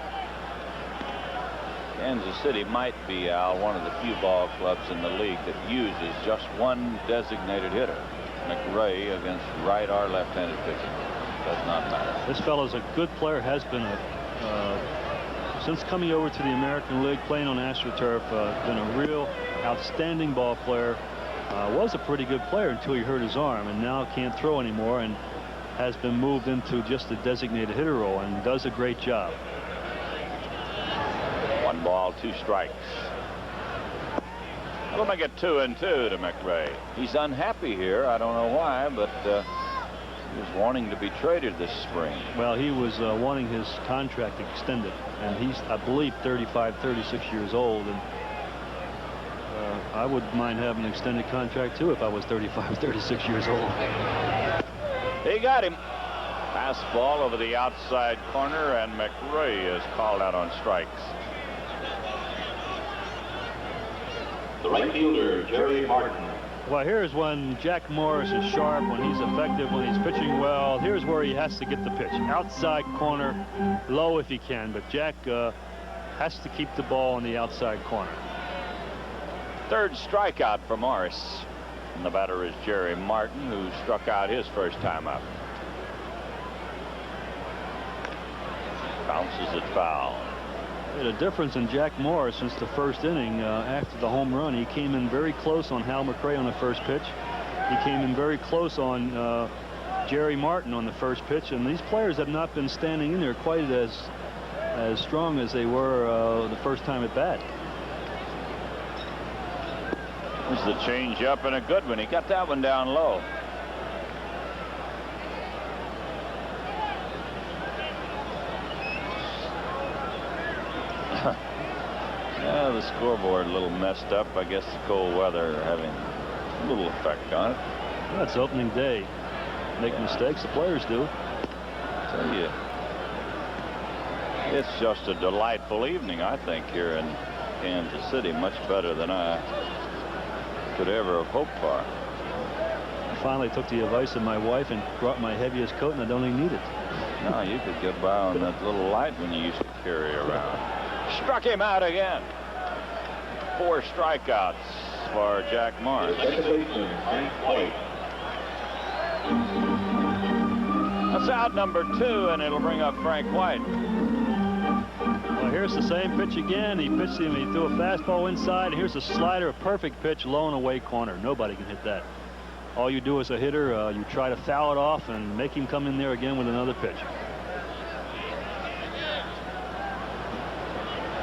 Kansas City might be, Al, one of the few ball clubs in the league that uses just 1 designated hitter. McRae against right or left-handed pitching. Does not matter. This fellow's a good player, has been since coming over to the American League, playing on AstroTurf, been a real outstanding ball player. Was a pretty good player until he hurt his arm, and now can't throw anymore, and has been moved into just a designated hitter role and does a great job. 1 ball, 2 strikes. We'll make it 2-2 to McRae. He's unhappy here. I don't know why, but he was wanting to be traded this spring. Well, he was wanting his contract extended, and he's, I believe, 35, 36 years old, and I wouldn't mind having an extended contract too if I was 35, 36 years old. He got him. Fastball over the outside corner, and McRae is called out on strikes. the right fielder, Jerry Martin. Well, here's when Jack Morris is sharp, when he's effective, when he's pitching well. Here's where he has to get the pitch. Outside corner, low if he can, but Jack has to keep the ball in the outside corner. 3rd strikeout for Morris. And the batter is Jerry Martin, who struck out his first time up. Bounces it foul. A difference in Jack Morris since the first inning. After the home run, he came in very close on Hal McRae on the first pitch. He came in very close on Jerry Martin on the first pitch, and these players have not been standing in there quite as strong as they were the first time at bat. There's the change up and a good one. He got that one down low. Yeah, the scoreboard a little messed up. I guess the cold weather having a little effect on it. That's opening day. Make mistakes, the players do. I tell you, it's just a delightful evening, I think, here in Kansas City. Much better than I could ever have hoped for. I finally took the advice of my wife and brought my heaviest coat, and I don't even need it. No, you could get by on that little light when you used to carry around. Struck him out again. 4 strikeouts for Jack Morris. Second baseman, Frank White. That's out number 2, and it'll bring up Frank White. Well, here's the same pitch again. He pitched him. He threw a fastball inside. Here's a slider, a perfect pitch, low and away corner. Nobody can hit that. All you do as a hitter, you try to foul it off and make him come in there again with another pitch.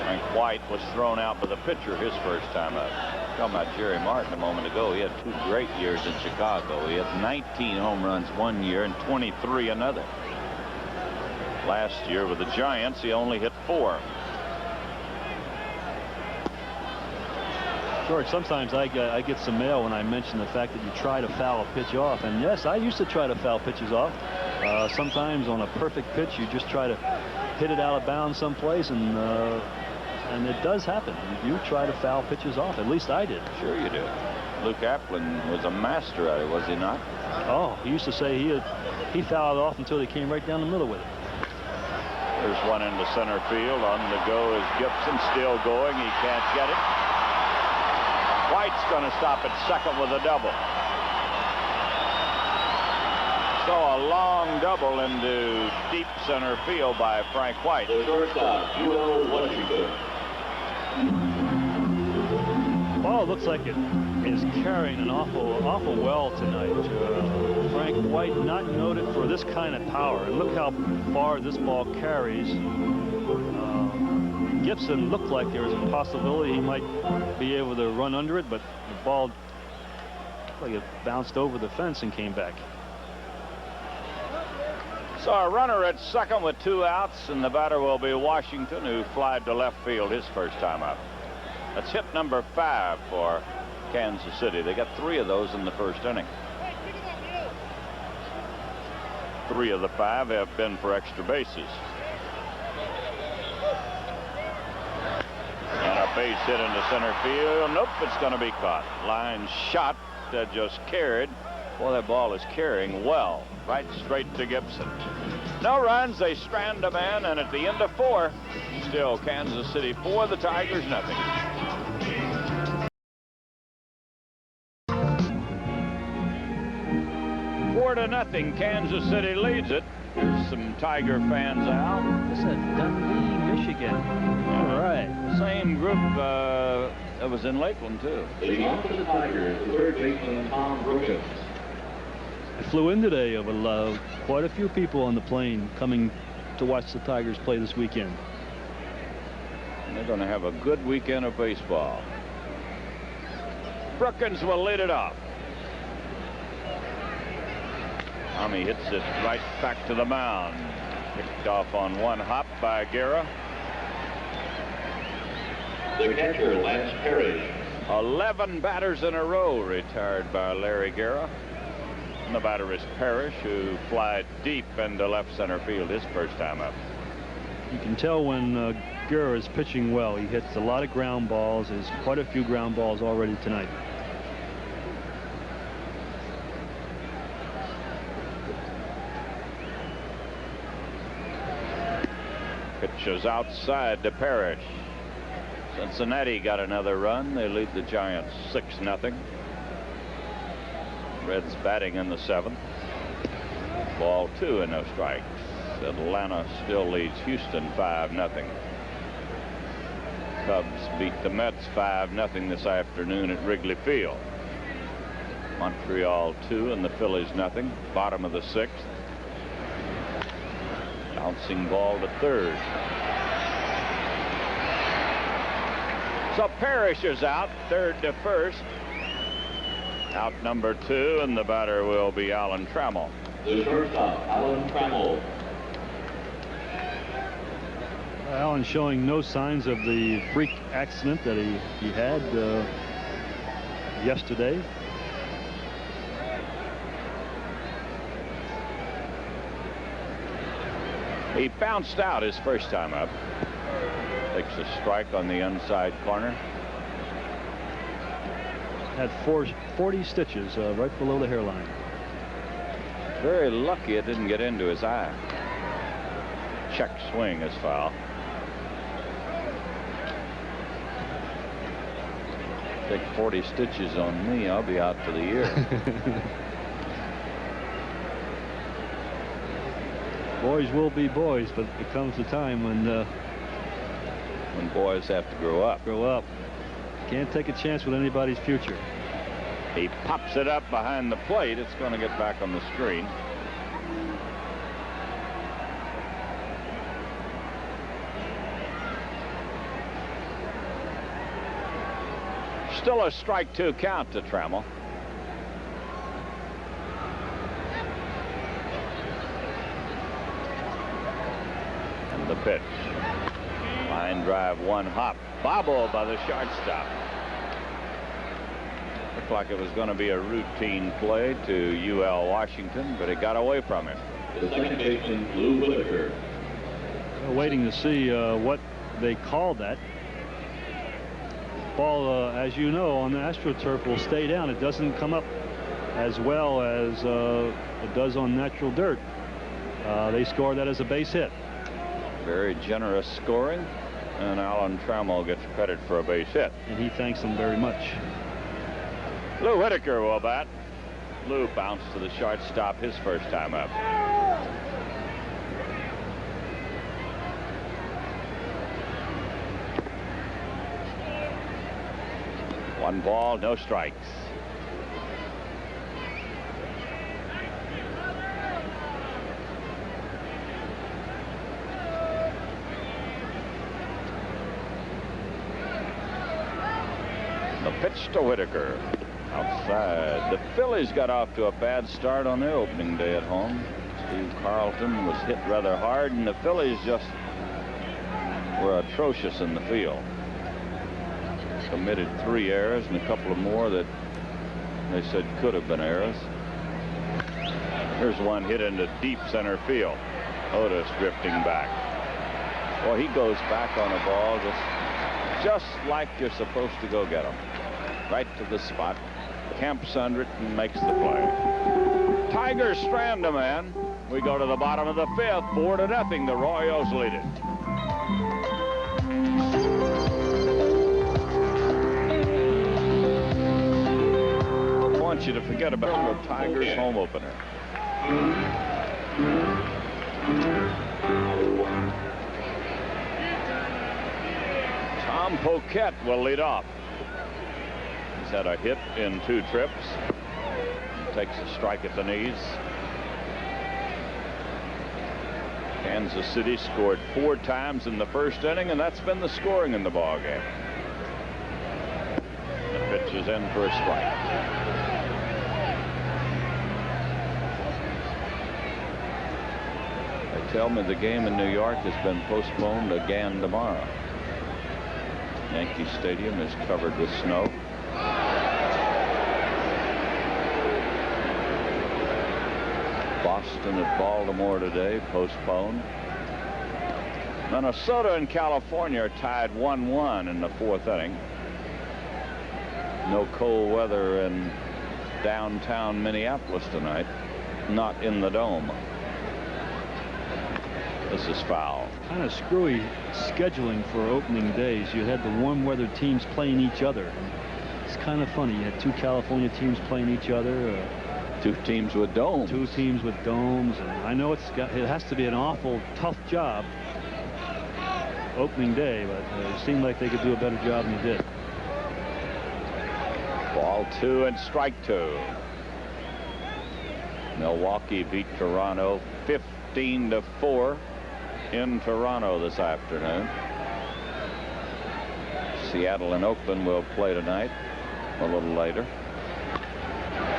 Frank White was thrown out by the pitcher his first time up. Talking about Jerry Martin a moment ago. He had 2 great years in Chicago. He had 19 home runs one year and 23 another. Last year with the Giants, he only hit 4. George, sometimes I get some mail when I mention the fact that you try to foul a pitch off. And yes, I used to try to foul pitches off. Sometimes on a perfect pitch, you just try to hit it out of bounds someplace, and it does happen. You try to foul pitches off. At least I did. Sure you did. Luke Applin was a master at it, was he not? Oh, he used to say he fouled it off until he came right down the middle with it. There's one into center field. On the go is Gibson, still going. He can't get it. White's going to stop at second with a double. So a long double into deep center field by Frank White. The shortstop, UL Washington. Ball looks like it is carrying an awful well tonight. Frank White not noted for this kind of power. And look how far this ball carries. Gibson looked like there was a possibility he might be able to run under it, but the ball looked like it bounced over the fence and came back. So a runner at second with 2 outs, and the batter will be Washington, who flied to left field his first time up. That's hit number 5 for Kansas City. They got 3 of those in the first inning. 3 of the 5 have been for extra bases. And a base hit into center field. Nope, it's going to be caught. Line shot that just carried. Boy, that ball is carrying well. Right straight to Gibson. No runs. They strand a man, and at the end of 4, still Kansas City 4, the Tigers nothing. 4-0. Kansas City leads it. There's some Tiger fans out. This is Dundee, Michigan. All right. Same group that was in Lakeland, too. Leading off for the Tigers, the third baseman, Tom Brookins. I flew in today of quite a few people on the plane coming to watch the Tigers play this weekend. And they're going to have a good weekend of baseball. Brookins will lead it off. Tommy hits it right back to the mound. Picked off on one hop by Guerra. The catcher, Lance Parrish. 11 batters in a row retired by Larry Guerra. And the batter is Parrish, who flied deep into left center field his first time up. You can tell when Guerra is pitching well. He hits a lot of ground balls. There's quite a few ground balls already tonight. Pitches outside to Parrish. Cincinnati got another run. They lead the Giants 6-0. Reds batting in the 7th. Ball 2 and no strikes. Atlanta still leads Houston 5-0. Cubs beat the Mets 5-0 this afternoon at Wrigley Field. Montreal 2 and the Phillies 0. Bottom of the 6th. Bouncing ball to third. So Parrish is out, third to first. Out number 2, and the batter will be Alan Trammell. The shortstop, Alan Trammell. Alan showing no signs of the freak accident that he had yesterday. He bounced out his first time up. Takes a strike on the inside corner. had 40 stitches right below the hairline. Very lucky it didn't get into his eye. Check swing is foul. Take 40 stitches on me, I'll be out for the year. Boys will be boys, but it comes a time when boys have to grow up. Can't take a chance with anybody's future. He pops it up behind the plate. It's going to get back on the screen. Still a strike 2 count to Trammell. And the pitch. Line drive, 1 hop. Bobble by the shortstop. Looked like it was going to be a routine play to UL Washington, but it got away from him. The second baseman, Lou Whitaker. We're waiting to see what they call that. Ball, as you know, on the AstroTurf will stay down. It doesn't come up as well as it does on natural dirt. They score that as a base hit. Very generous scoring, and Alan Trammell gets credit for a base hit. And he thanks them very much. Lou Whitaker will bat. Lou bounced to the shortstop his first time up. One ball, no strikes. The pitch to Whitaker. Outside. The Phillies got off to a bad start on their opening day at home. Steve Carlton was hit rather hard, and the Phillies just were atrocious in the field. Committed 3 errors and a couple of more that they said could have been errors. Here's one hit into deep center field. Otis drifting back. Well, he goes back on a ball just like you're supposed to go get him. Right to the spot. Camps under it and makes the play. Tigers strand a man. We go to the bottom of the 5th. 4-0. The Royals lead it. I want you to forget about the Tigers home opener. Tom Poquette will lead off. He's had a hit in 2 trips. He takes a strike at the knees. Kansas City scored 4 times in the first inning, and that's been the scoring in the ball game. The pitch is in for a strike. They tell me the game in New York has been postponed again tomorrow. Yankee Stadium is covered with snow. Boston at Baltimore today, postponed. Minnesota and California are tied 1-1 in the 4th inning. No cold weather in downtown Minneapolis tonight. Not in the dome. This is foul. Kind of screwy scheduling for opening days. You had the warm weather teams playing each other. It's kind of funny. You had 2 California teams playing each other. 2 teams with domes. 2 teams with domes. And I know it has to be an awful tough job opening day, but it seemed like they could do a better job than they did. Ball 2 and strike 2. Milwaukee beat Toronto 15-4 in Toronto this afternoon. Seattle and Oakland will play tonight a little later.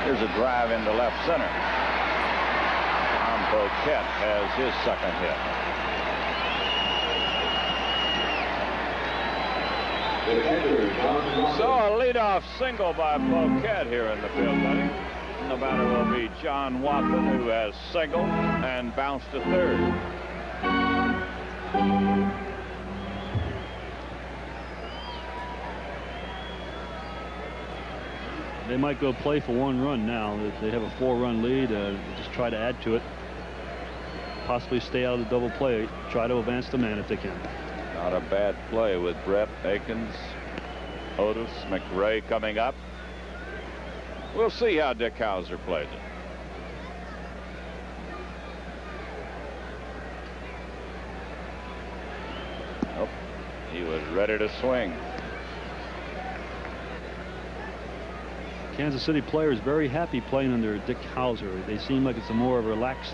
Here's a drive into left center. Tom Poquette has his second hit. So a leadoff single by Poquette here in the 5th inning. The batter will be John Watson, who has singled and bounced to 3rd. They might go play for 1 run now. They have a 4-run lead. Just try to add to it. Possibly stay out of the double play. Try to advance the man if they can. Not a bad play with Brett, Akins, Otis, McRae coming up. We'll see how Dick Howser plays it. Oh, he was ready to swing. Kansas City players very happy playing under Dick Howser. They seem like it's a more relaxed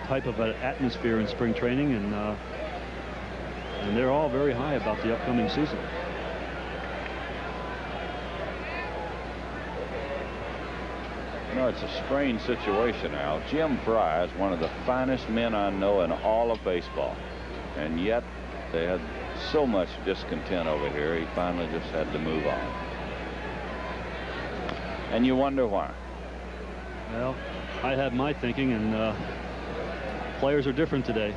type of an atmosphere in spring training, and they're all very high about the upcoming season. You know, it's a strange situation, Al. Jim Frye is one of the finest men I know in all of baseball, and yet they had so much discontent over here. He finally just had to move on. And you wonder why. Well, I have my thinking, and players are different today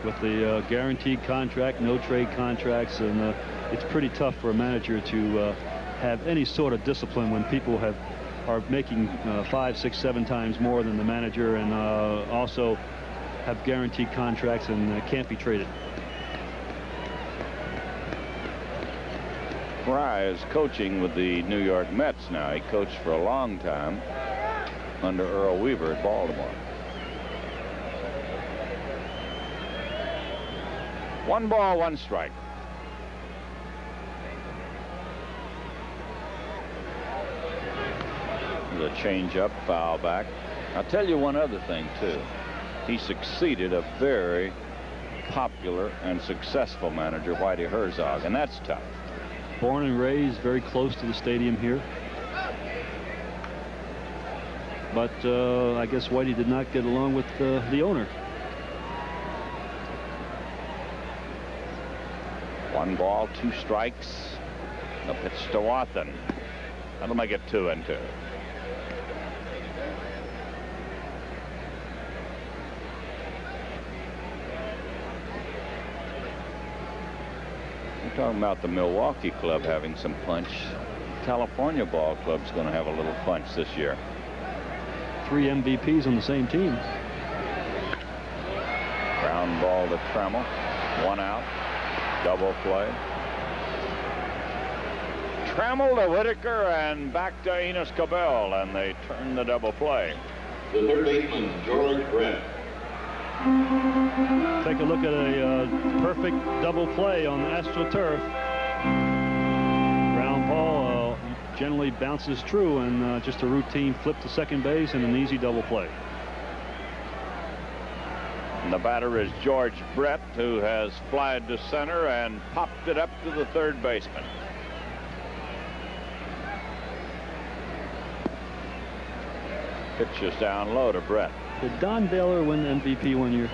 with the guaranteed contract, no trade contracts, and it's pretty tough for a manager to have any sort of discipline when people are making 5, 6, 7 times more than the manager, and also have guaranteed contracts and can't be traded. Frye is coaching with the New York Mets now. He coached for a long time under Earl Weaver at Baltimore. 1 ball, 1 strike. The changeup, foul back. I'll tell you one other thing too. He succeeded a very popular and successful manager, Whitey Herzog, and that's tough. Born and raised very close to the stadium here. But I guess Whitey did not get along with the owner. 1 ball, 2 strikes. The pitch to Wathan. That'll make it 2-2. We're talking about the Milwaukee club having some punch. California ball club's going to have a little punch this year. 3 MVPs on the same team. Ground ball to Trammell. 1 out. Double play. Trammell to Whitaker and back to Enos Cabell, and they turn the double play. The third baseman, George Brett. Take a look at a perfect double play on the AstroTurf. Ground ball generally bounces true, and just a routine flip to second base and an easy double play. And the batter is George Brett, who has flied to center and popped it up to the third baseman. Pitch is down low to Brett. Did Don Baylor win the MVP one year?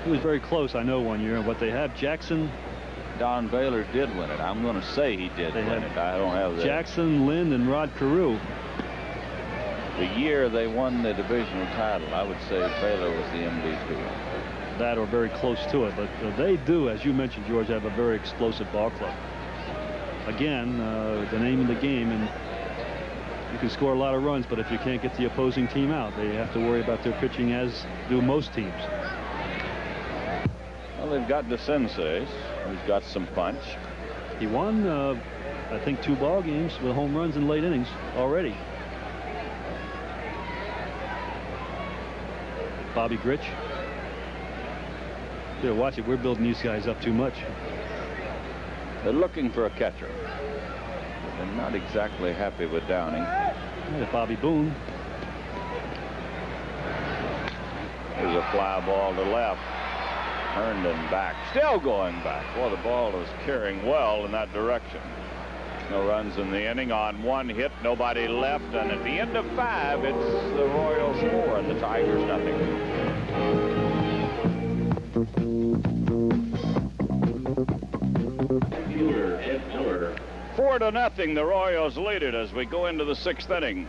He was very close, I know, one year. But they have Jackson. Don Baylor did win it. I'm going to say he did win it. I don't have that. Jackson, Lind, and Rod Carew. The year they won the divisional title, I would say Baylor was the MVP. That or very close to it. But they do, as you mentioned, George, have a very explosive ball club. Again, the name of the game, and you can score a lot of runs, but if you can't get the opposing team out, they have to worry about their pitching, as do most teams. Well, they've got DeCinces, who's got some punch. He won, I think, 2 ball games with home runs in late innings already. Bobby Grich. Here, watch it. We're building these guys up too much. They're looking for a catcher. They're not exactly happy with Downing. Bobby Boone. There's a fly ball to left. Herndon back. Still going back. Well, the ball is carrying well in that direction. No runs in the inning on 1 hit. Nobody left. And at the end of 5, it's the Royals 4 and the Tigers nothing. Fielder, Ed Miller. 4-0, the Royals lead it as we go into the 6th inning.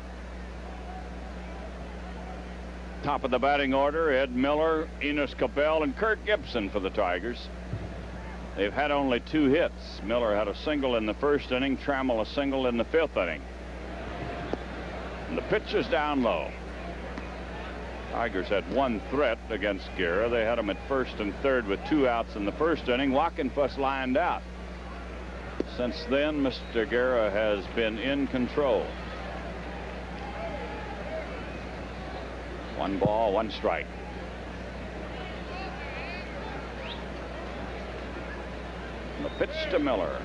Top of the batting order, Ed Miller, Enos Cabell, and Kirk Gibson for the Tigers. They've had only 2 hits. Miller had a single in the 1st inning, Trammell a single in the 5th inning. And the pitch is down low. Tigers had one threat against Guerra. They had him at first and third with 2 outs in the first inning. Wockenfuss lined out. Since then, Mr. Guerra has been in control. 1 ball, 1 strike. And the pitch to Miller.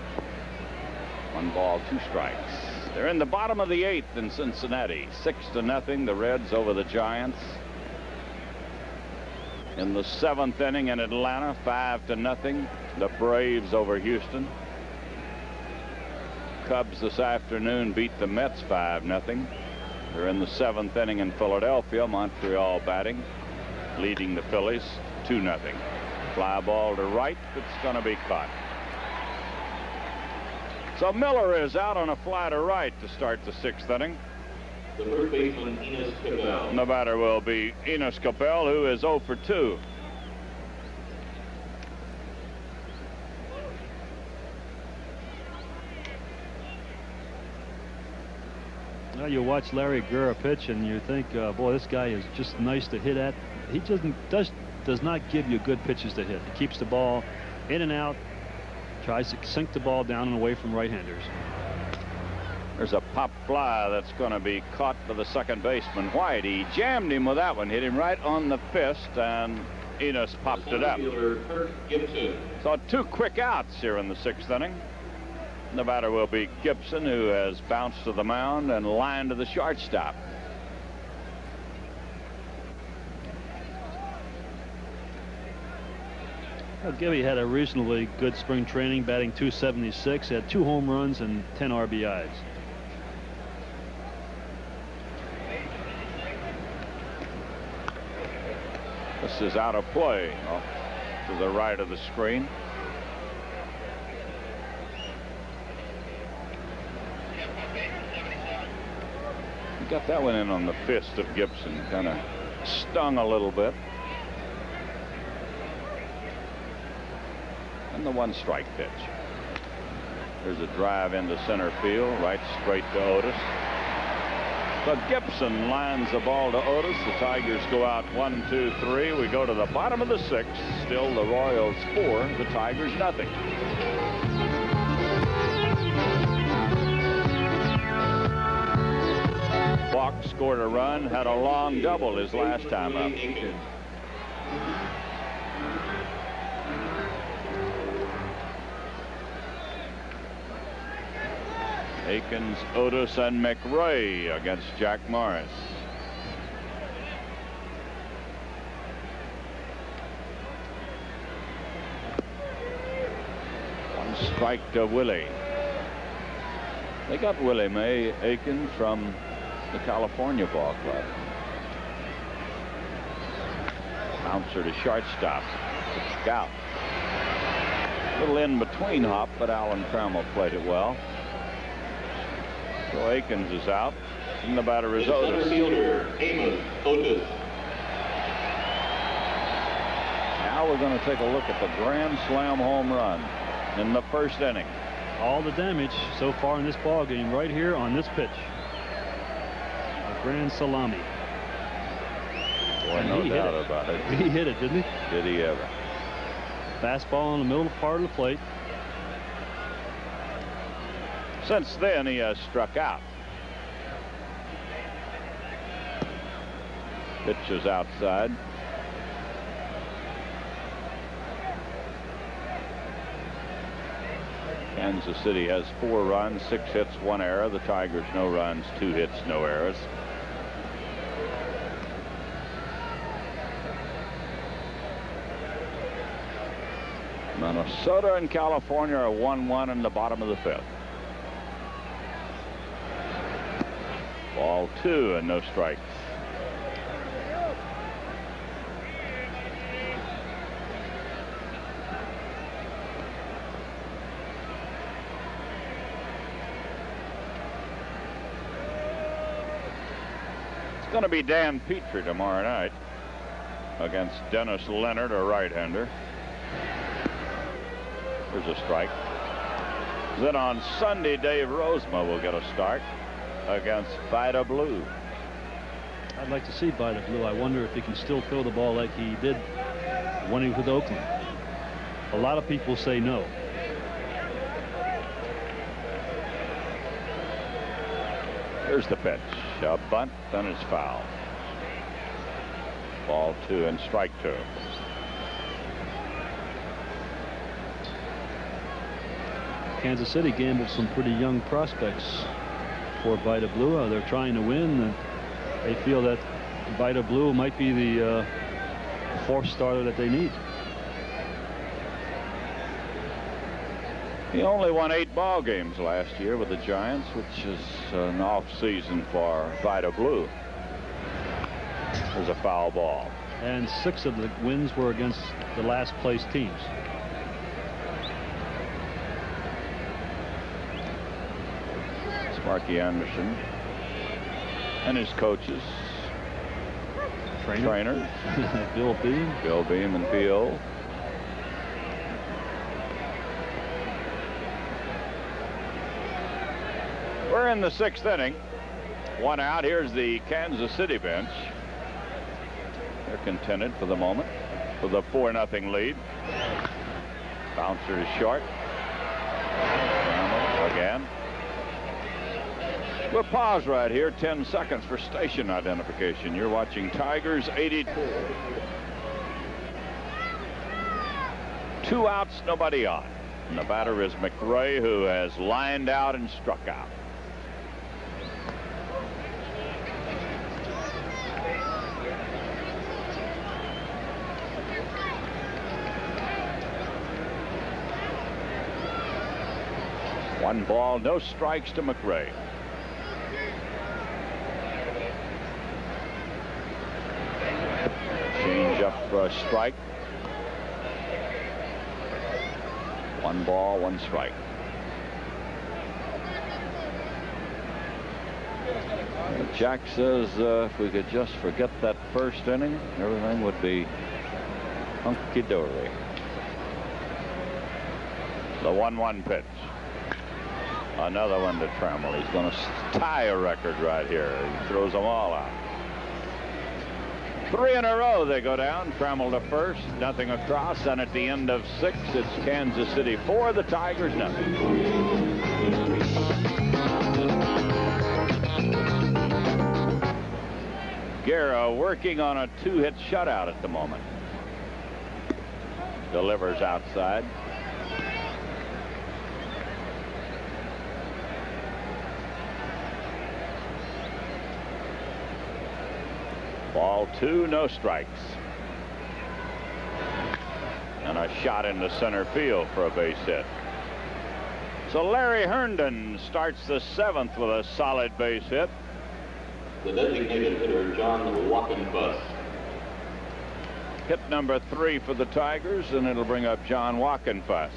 1 ball, 2 strikes. They're in the bottom of the 8th in Cincinnati. 6-0, the Reds over the Giants. In the 7th inning in Atlanta, 5-0, the Braves over Houston. Cubs this afternoon beat the Mets 5-0. They're in the 7th inning in Philadelphia. Montreal batting, leading the Phillies 2-0. Fly ball to right. It's going to be caught. So Miller is out on a fly to right to start the 6th inning. The third baseman, Enos Cabell. The batter will be Enos Cabell, who is 0 for 2. Now you watch Larry Guerra pitch and you think, boy, this guy is just nice to hit at. He does not give you good pitches to hit. He keeps the ball in and out, tries to sink the ball down and away from right-handers. There's a pop fly that's going to be caught by the second baseman, White. He jammed him with that one, hit him right on the fist, and Enos popped it up. Kurt Gibson. So 2 quick outs here in the 6th inning. The batter will be Gibson, who has bounced to the mound and lined to the shortstop. Well, Gibby had a reasonably good spring training, batting .276, had 2 home runs and 10 RBIs. This is out of play off to the right of the screen. He got that one in on the fist of Gibson, kind of stung a little bit. And the 1 strike pitch. There's a drive into center field, right straight to Otis. So Gibson lines the ball to Otis. The Tigers go out 1, 2, 3. We go to the bottom of the 6th. Still the Royals 4, the Tigers nothing. Bach scored a run, had a long double his last time up. Akins, Otis, and McRae against Jack Morris. One strike to Willie. They got Willie May Akins from the California Ball Club. Bouncer to shortstop. To Scout. Little in between hop, but Alan Trammell played it well. So Akins is out, and the batter is Otis. Center fielder, Amos Otis. Now we're going to take a look at the grand slam home run in the 1st inning. All the damage so far in this ball game right here on this pitch. A grand salami. Boy, no doubt about it. He hit it, didn't he? Did he ever? Fastball in the middle part of the plate. Since then, he has struck out. Pitch is outside. Kansas City has 4 runs, 6 hits, 1 error. The Tigers, no runs, 2 hits, no errors. Minnesota and California are 1-1 in the bottom of the 5th. Ball 2 and no strikes. It's going to be Dan Petrie tomorrow night against Dennis Leonard, a right-hander. There's a strike. Then on Sunday, Dave Rozema will get a start. against Vida Blue. I'd like to see Vida Blue. I wonder if he can still throw the ball like he did when he was with Oakland. A lot of people say no. Here's the pitch. A bunt, then it's foul. Ball 2 and strike 2. Kansas City gambled some pretty young prospects for Vida Blue. They're trying to win, and they feel that Vida Blue might be the fourth starter that they need. He only won 8 ball games last year with the Giants, which is an off season for Vida Blue. There's a foul ball. And 6 of the wins were against the last place teams. Sparky Anderson and his coaches, trainers, Bill Beam and Pio. We're in the 6th inning. 1 out. Here's the Kansas City bench. They're contented for the moment with a 4-0 lead. Bouncer is short. Again. We'll pause right here. 10 seconds for station identification. You're watching Tigers 82. 2 outs, nobody on. And the batter is McRae, who has lined out and struck out. One ball, no strikes to McRae. Change up for a strike. 1 ball, 1 strike. Jack says if we could just forget that first inning, everything would be hunky-dory. The 1-1 pitch. Another one to Trammell. He's going to tie a record right here. He throws them all out. 3 in a row they go down. Trammell to first, nothing across, and at the end of 6, it's Kansas City 4, the Tigers nothing. Guerra working on a 2-hit shutout at the moment. Delivers outside. Ball 2, no strikes. And a shot into center field for a base hit. So Larry Herndon starts the 7th with a solid base hit. The designated hitter, John Wockenfuss. Hit number 3 for the Tigers, and it'll bring up John Wockenfuss.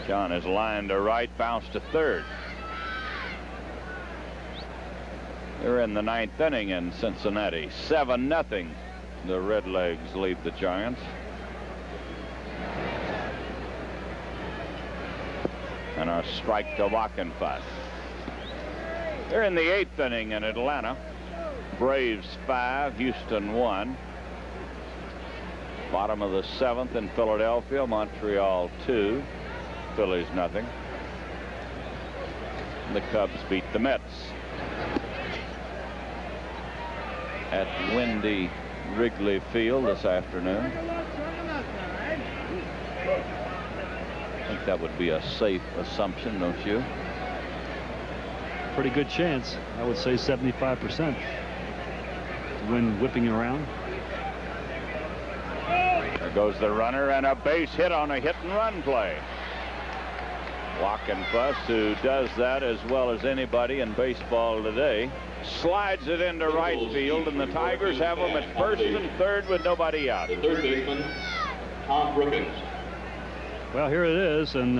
John is lined to right, bounced to third. They're in the 9th inning in Cincinnati. 7-0. The Redlegs lead the Giants. And a strike to Wockenfuss. They're in the 8th inning in Atlanta. Braves 5, Houston 1. Bottom of the 7th in Philadelphia. Montreal 2. Phillies nothing. The Cubs beat the Mets at windy Wrigley Field this afternoon. I think that would be a safe assumption, don't you? Pretty good chance. I would say 75%. Wind whipping around. There goes the runner, and a base hit on a hit-and-run play. Wockenfuss, who does that as well as anybody in baseball today, slides it into right field, and the Tigers have him at first and third with nobody out. The third baseman, Tom Brookins. Well, here it is, and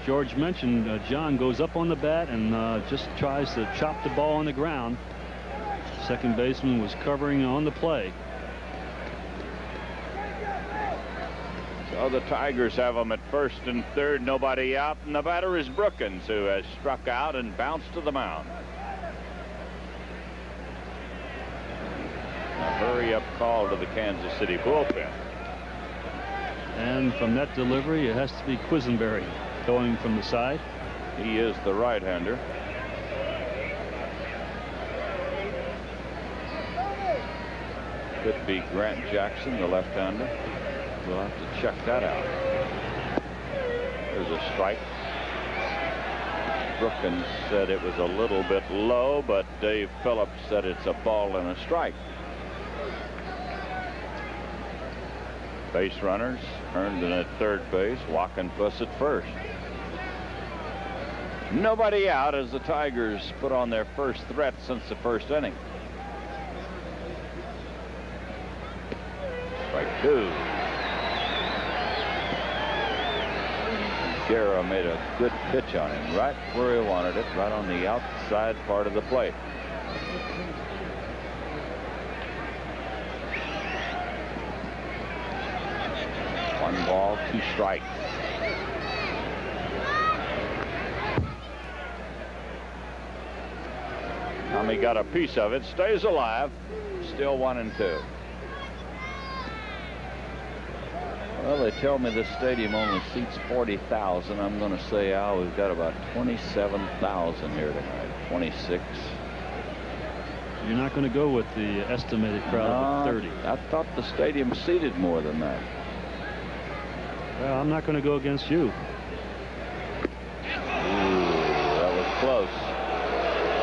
George mentioned John goes up on the bat and just tries to chop the ball on the ground. Second baseman was covering on the play. So the Tigers have them at first and third, nobody out, and the batter is Brookins, who has struck out and bounced to the mound. A hurry-up call to the Kansas City bullpen. And from that delivery, it has to be Quisenberry going from the side. He is the right-hander. Could be Grant Jackson, the left-hander. We'll have to check that out. There's a strike. Brookins said it was a little bit low, but Dave Phillips said it's a ball and a strike. Base runners, Herndon at third base, Wockenfuss at first. Nobody out as the Tigers put on their first threat since the first inning. Strike two. Guerra made a good pitch on him, right where he wanted it, right on the outside part of the plate. One ball, two strikes. Tommy got a piece of it, stays alive, still 1-2. Well, they tell me this stadium only seats 40,000. I'm going to say, Al, we've got about 27,000 here tonight. 26. You're not going to go with the estimated crowd of 30. I thought the stadium seated more than that. Well, I'm not going to go against you. Ooh, that was close.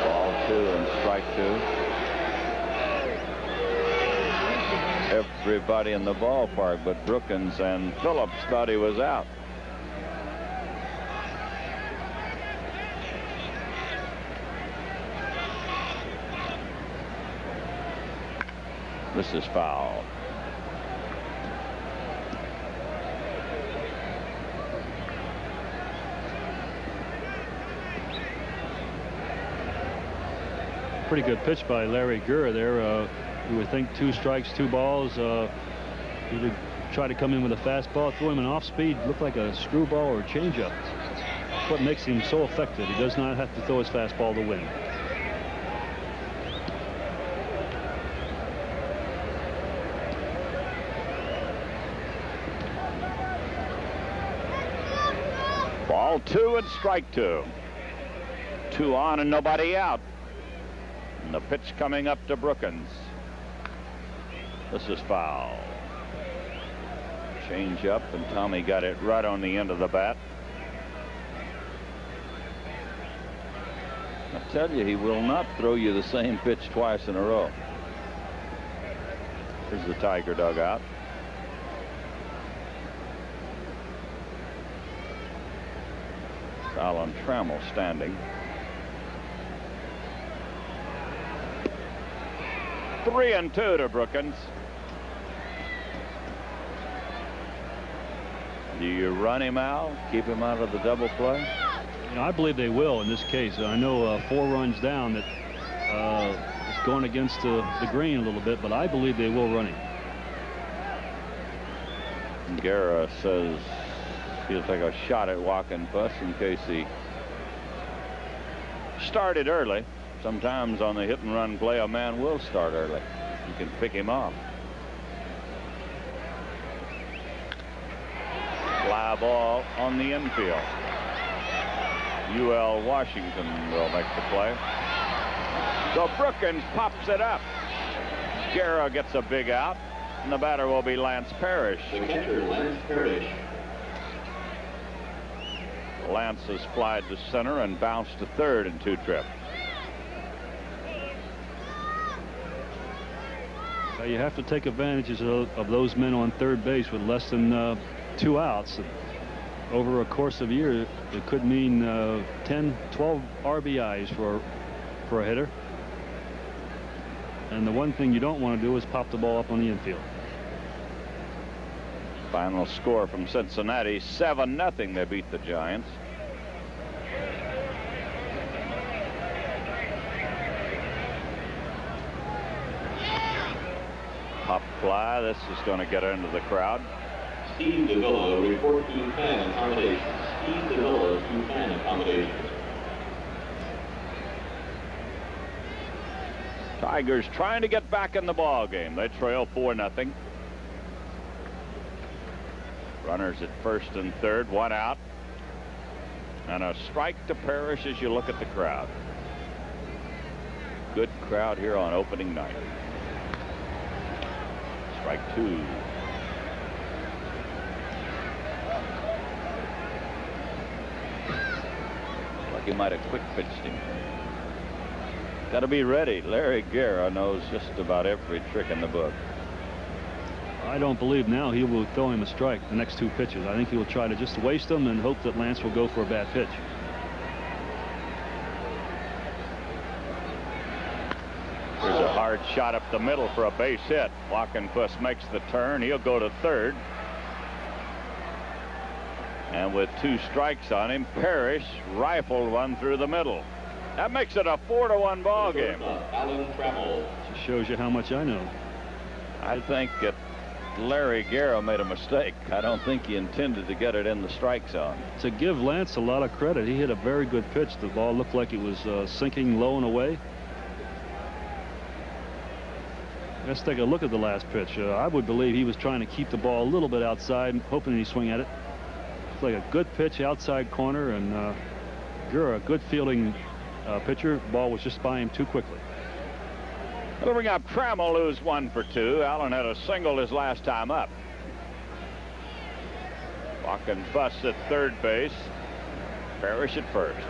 Ball two and strike two. Everybody in the ballpark but Brookins and Phillips thought he was out. This is foul. Pretty good pitch by Larry Gurr there. You would think 2 strikes, 2 balls. He would try to come in with a fastball, throw him an off speed, look like a screwball or a changeup. That's what makes him so effective. He does not have to throw his fastball to win. Ball two and strike two. 2 on and nobody out. And the pitch coming up to Brookins. This is foul. Change up, and Tommy got it right on the end of the bat. I tell you, he will not throw you the same pitch twice in a row. Here's the Tiger dugout. Alan Trammell standing. 3-2 to Brookins. Do you run him out, keep him out of the double play? You know, I believe they will in this case. I know 4 runs down that is going against the grain a little bit, but I believe they will run him. Guerra says he'll take a shot at Wockenfuss in case he started early. Sometimes on the hit and run play, a man will start early. You can pick him off. Fly ball on the infield. UL Washington will make the play. So Brookins pops it up. Guerra gets a big out, and the batter will be Lance Parrish. The catcher, Lance Parrish. Lance has flied to center and bounced to third in 2 trips. You have to take advantage of those men on third base with less than 2 outs. Over a course of a year, it could mean 10, 12 RBIs for a hitter. And the one thing you don't want to do is pop the ball up on the infield. Final score from Cincinnati, 7-0. They beat the Giants. Pop fly. This is going to get into the crowd. Steve Davila report to fan accommodations. Steve Davila to fan accommodations. Tigers trying to get back in the ball game. They trail 4-0. Runners at first and third, one out. And a strike to Parrish as you look at the crowd. Good crowd here on opening night. Strike two. Like he might have quick pitched him. Got to be ready. Larry Guerra knows just about every trick in the book. I don't believe now he will throw him a strike the next two pitches. I think he will try to just waste them and hope that Lance will go for a bad pitch. There's a hard shot up the middle for a base hit. Walkenfuss makes the turn. He'll go to third. And with 2 strikes on him, Parrish rifled one through the middle. That makes it a 4-1 ball game. Alan Trammell. Just shows you how much I know. I think that Larry Guerra made a mistake. I don't think he intended to get it in the strike zone. To give Lance a lot of credit, he hit a very good pitch. The ball looked like it was sinking low and away. Let's take a look at the last pitch. I would believe he was trying to keep the ball a little bit outside, hoping he'd swing at it. It's like a good pitch outside corner, and Guerra, good fielding pitcher. Ball was just by him too quickly. It'll bring up Trammell, who's 1 for 2. Allen had a single his last time up. Walkenfuss at third base. Parrish at first.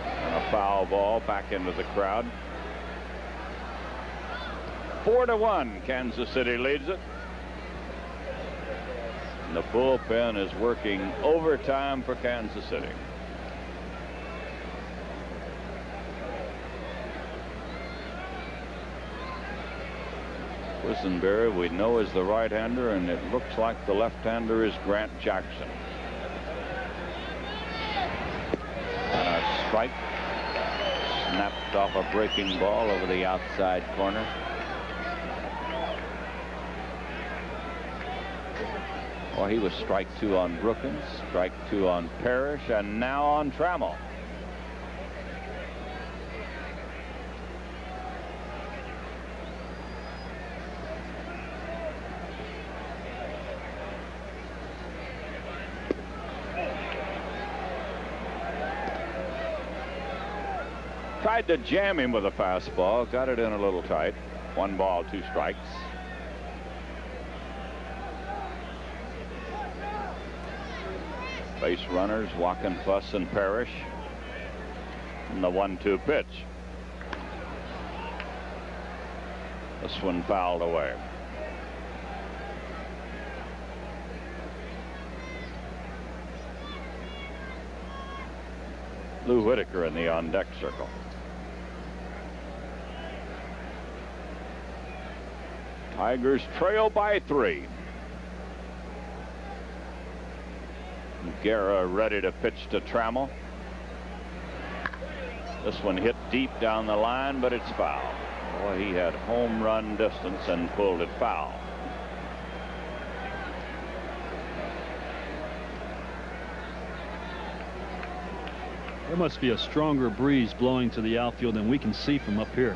And a foul ball back into the crowd. 4-1. Kansas City leads it. And the bullpen is working overtime for Kansas City. Quisenberry, we know, is the right-hander, and it looks like the left-hander is Grant Jackson. And a strike snapped off a breaking ball over the outside corner. Well, he was strike 2 on Brookins, strike 2 on Parrish, and now on Trammell. Tried to jam him with a fastball, got it in a little tight. 1 ball, 2 strikes. Base runners, Walkenfuss and Parrish. And the 1-2 pitch. This one fouled away. Lou Whitaker in the on-deck circle. Tigers trail by 3. Guerra ready to pitch to Trammell. This one hit deep down the line, but it's foul. Boy, he had home run distance and pulled it foul. There must be a stronger breeze blowing to the outfield than we can see from up here.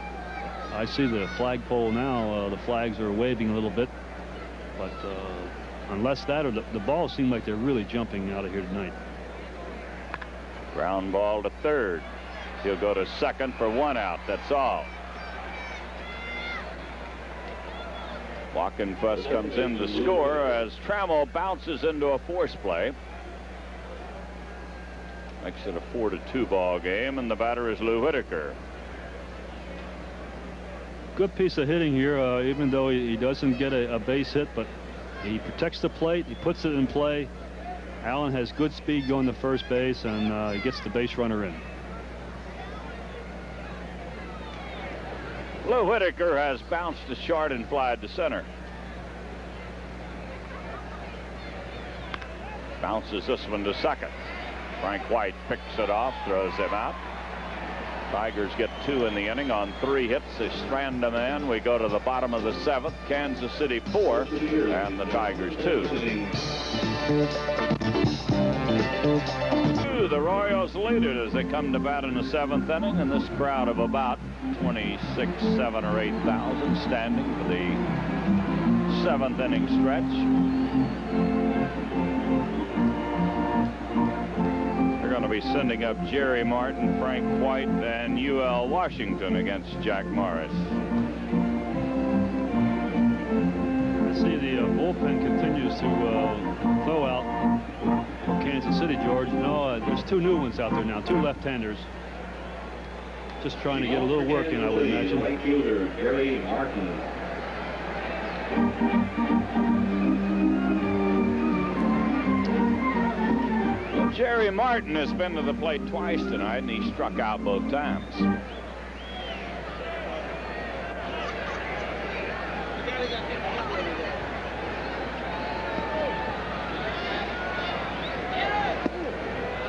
I see the flagpole now. The flags are waving a little bit, but unless that or the balls seem like they're really jumping out of here tonight. Ground ball to third. He'll go to second for 1 out. That's all. Walkenfuss comes in to score as Trammell bounces into a force play. Makes it a 4-2 ball game, and the batter is Lou Whitaker. Good piece of hitting here, even though he doesn't get a base hit, but he protects the plate, he puts it in play. Allen has good speed going to first base, and he gets the base runner in. Lou Whitaker has bounced a short and flied to center. Bounces this one to second. Frank White picks it off, throws him out. Tigers get 2 in the inning on 3 hits. They strand a man. We go to the bottom of the 7th. Kansas City 4 and the Tigers 2. The Royals lead it as they come to bat in the 7th inning, and this crowd of about 26, 7 or 8,000 standing for the 7th inning stretch. They're going to be sending up Jerry Martin, Frank White, and UL Washington against Jack Morris. I see the bullpen continues to throw out for Kansas City, George. No, there's 2 new ones out there now, 2 left-handers. Just trying to get a little work in, I would imagine. Right fielder Jerry Martin. Well, Jerry Martin has been to the plate twice tonight, and he struck out both times.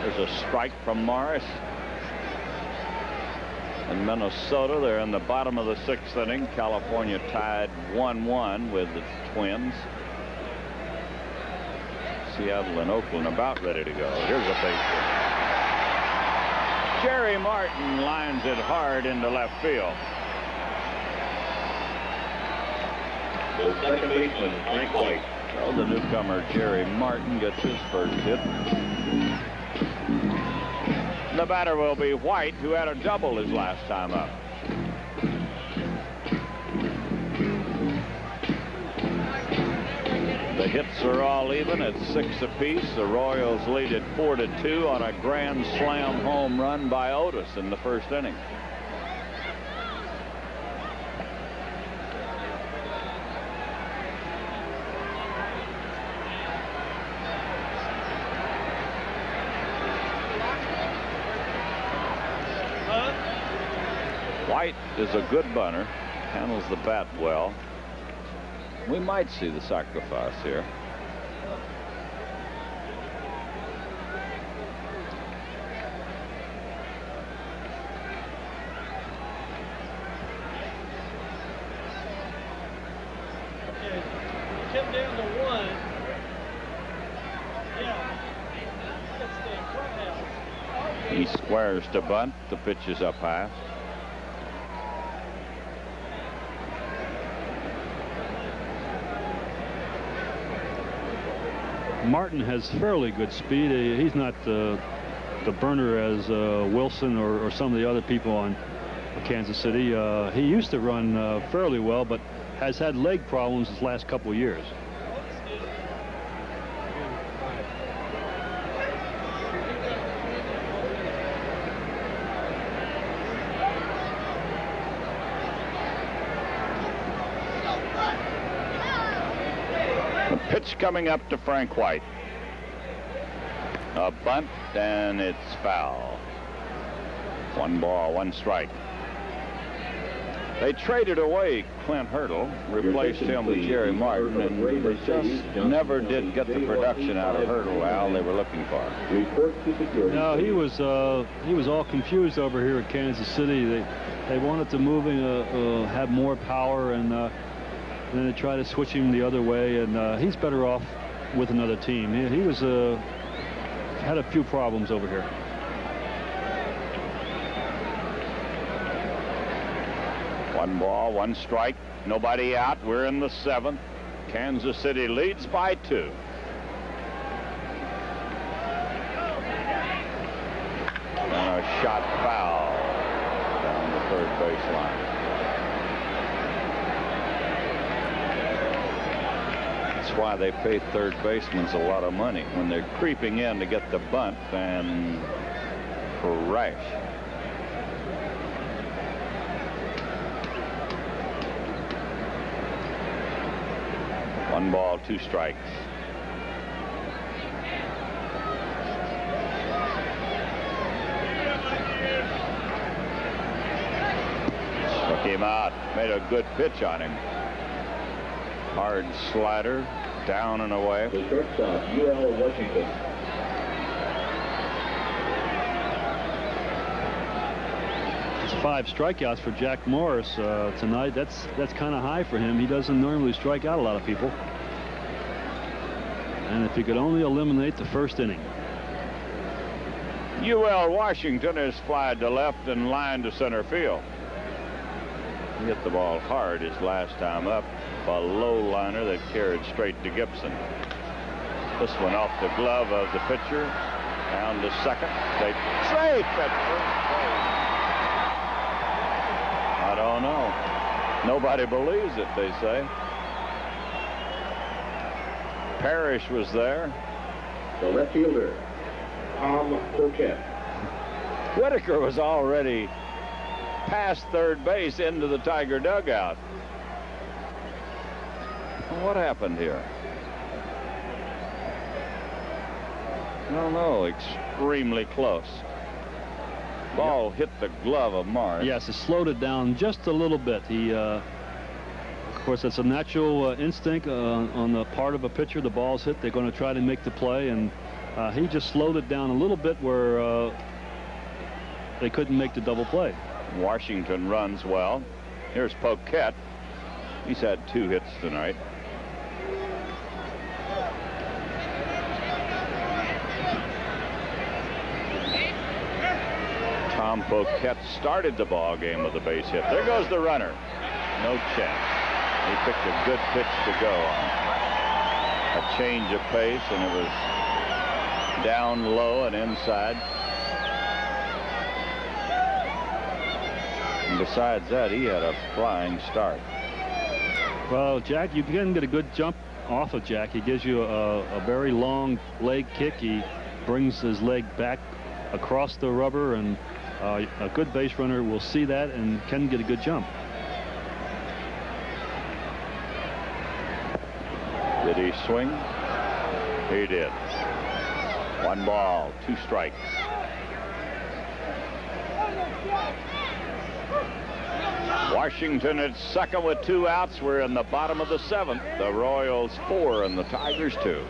There's a strike from Morris. In Minnesota, they're in the bottom of the 6th inning. California tied 1-1 with the Twins. Seattle and Oakland about ready to go. Here's a base hit. Jerry Martin lines it hard into left field. The second baseman, Frank White. So the newcomer Jerry Martin gets his first hit. The batter will be White, who had a double his last time up. The hits are all even at 6 apiece. The Royals lead at 4-2 on a grand slam home run by Otis in the 1st inning. White is a good bunter, handles the bat well. We might see the sacrifice here. Okay, come down to 1. Yeah, that's the clubhouse. He squares to bunt. The pitch is up high. Martin has fairly good speed. He's not the burner as Wilson or some of the other people on Kansas City. He used to run fairly well, but has had leg problems his last couple of years. Pitch coming up to Frank White. A bunt, and it's foul. 1 ball, 1 strike. They traded away Clint Hurdle, replaced him with Jerry Martin, and they just never did get the production out of Hurdle, Al, they were looking for. No, he was all confused over here at Kansas City. They wanted to move him, have more power, and then they try to switch him the other way, and he's better off with another team. He was had a few problems over here. One ball, 1 strike, nobody out. We're in the 7th. Kansas City leads by 2. And a shot foul down the 3rd baseline. That's why they pay 3rd basemen a lot of money when they're creeping in to get the bunt and crash. One ball, 2 strikes. Struck him out. Made a good pitch on him. Hard slider, down and away. The shortstop, UL Washington. It's 5 strikeouts for Jack Morris tonight. That's kind of high for him. He doesn't normally strike out a lot of people. And if he could only eliminate the first inning. UL Washington is flied to left and lined to center field. He hit the ball hard his last time up. A low liner that carried straight to Gibson. This one off the glove of the pitcher. Down to second. They safe at first base. I don't know. Nobody believes it, they say. Parrish was there. The left fielder, Tom Poquette. Whitaker was already past third base into the Tiger dugout. What happened here? I don't know. Extremely close. Ball hit the glove of Morris. Yes, it slowed it down just a little bit. He, of course, it's a natural instinct on the part of a pitcher. The ball's hit, they're going to try to make the play, and he just slowed it down a little bit where they couldn't make the double play. Washington runs well. Here's Poquette. He's had 2 hits tonight. Tom Poquette started the ball game with a base hit. There goes the runner. No chance. He picked a good pitch to go on. A change of pace, and it was down low and inside. And besides that, he had a flying start. Well, Jack, you can get a good jump off of Jack. He gives you a very long leg kick. He brings his leg back across the rubber, and a good base runner will see that and can get a good jump. Did he swing? He did. 1 ball, 2 strikes. Washington at second with 2 outs. We're in the bottom of the 7th. The Royals 4 and the Tigers 2.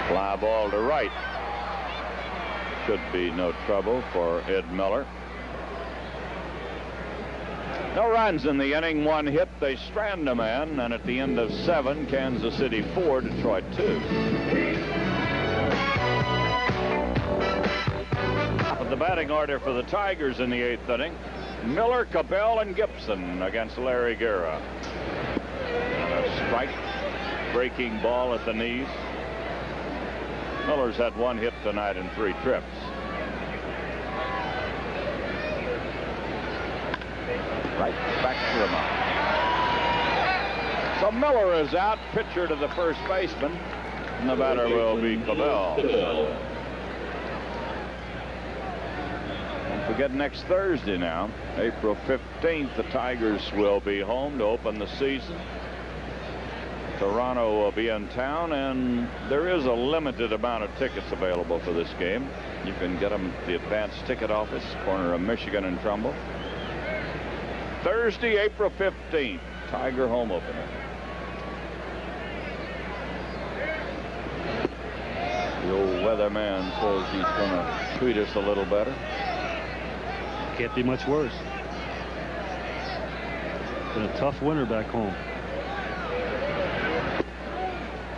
Fly ball to right. Should be no trouble for Ed Miller. No runs in the inning, 1 hit. They strand a man, and at the end of 7, Kansas City 4, Detroit 2. The batting order for the Tigers in the 8th inning: Miller, Cabell, and Gibson against Larry Guerra. And a strike, breaking ball at the knees. Miller's had 1 hit tonight in 3 trips. Right back to the mound. So Miller is out, pitcher to the first baseman, and the batter will be Cabell. Don't forget next Thursday now, April 15th, the Tigers will be home to open the season. Toronto will be in town, and there is a limited amount of tickets available for this game. You can get them at the advanced ticket office, corner of Michigan and Trumbull. Thursday, April 15th, Tiger home opener. The old weatherman says he's going to treat us a little better. Can't be much worse. Been a tough winter back home.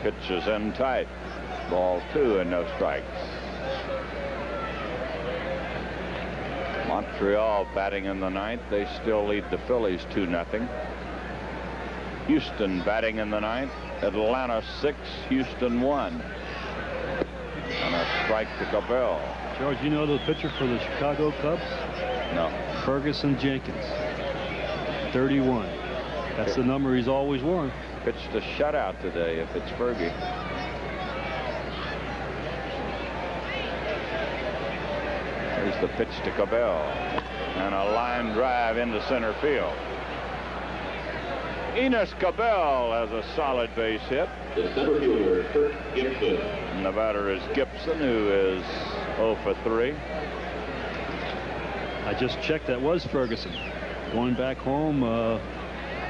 Pitch is in tight. Ball 2 and no strikes. Montreal batting in the 9th. They still lead the Phillies 2-0. Houston batting in the 9th. Atlanta 6, Houston 1. And a strike to Cabell. George, you know the pitcher for the Chicago Cubs? No. Ferguson Jenkins, 31. That's the number he's always worn. Pitched a shutout today if it's Fergie. There's the pitch to Cabell. And a line drive into center field. Enos Cabell has a solid base hit. The center fielder, Kirk Gibson. And the batter is Gibson, who is 0 for 3. I just checked. That was Ferguson. Going back home,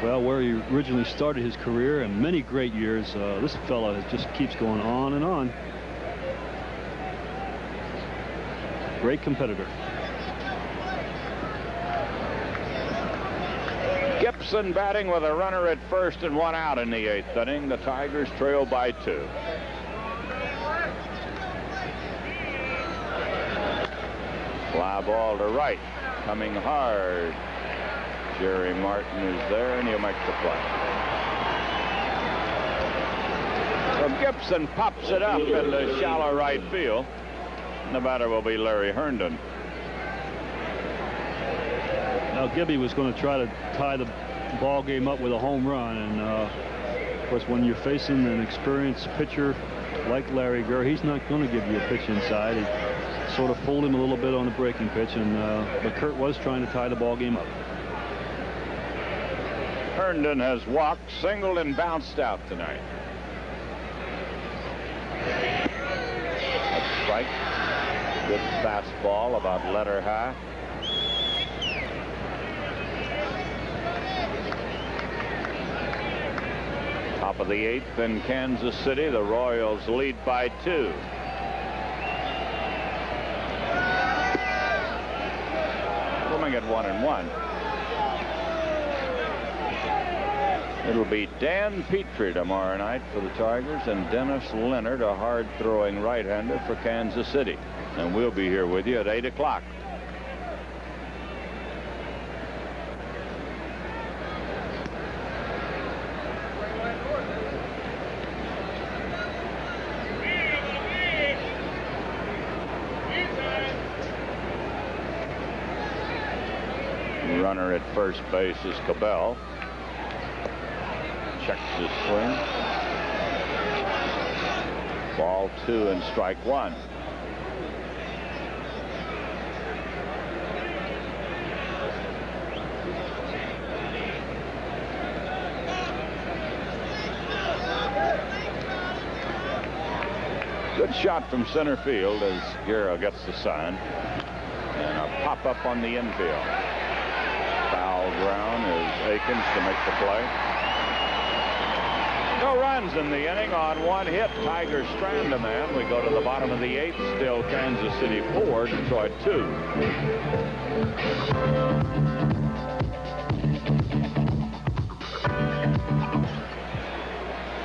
Well, where he originally started his career and many great years, this fella just keeps going on and on. Great competitor. Gibson batting with a runner at first and 1 out in the 8th inning. The Tigers trail by 2. Fly ball to right, coming hard. Jerry Martin is there, and he'll make the play. So Gibson pops it up into shallow right field. And the batter will be Larry Herndon. Now Gibby was going to try to tie the ball game up with a home run, and of course when you're facing an experienced pitcher like Larry Gurr, he's not going to give you a pitch inside. He sort of fooled him a little bit on the breaking pitch, and but Kurt was trying to tie the ball game up. Herndon has walked, singled, and bounced out tonight. A strike. Good fastball, about letter high. Top of the 8th in Kansas City. The Royals lead by 2. Swimming at 1-1. It'll be Dan Petrie tomorrow night for the Tigers, and Dennis Leonard, a hard-throwing right-hander for Kansas City. And we'll be here with you at 8 o'clock. Runner at first base is Cabell. Checks his swing. Ball 2 and strike 1. Good shot from center field as Guerra gets the sign. And a pop up on the infield. Foul ground is Akins to make the play. No runs in the inning on 1 hit. Tigers strand a man. We go to the bottom of the 8th. Still Kansas City 4, Detroit 2.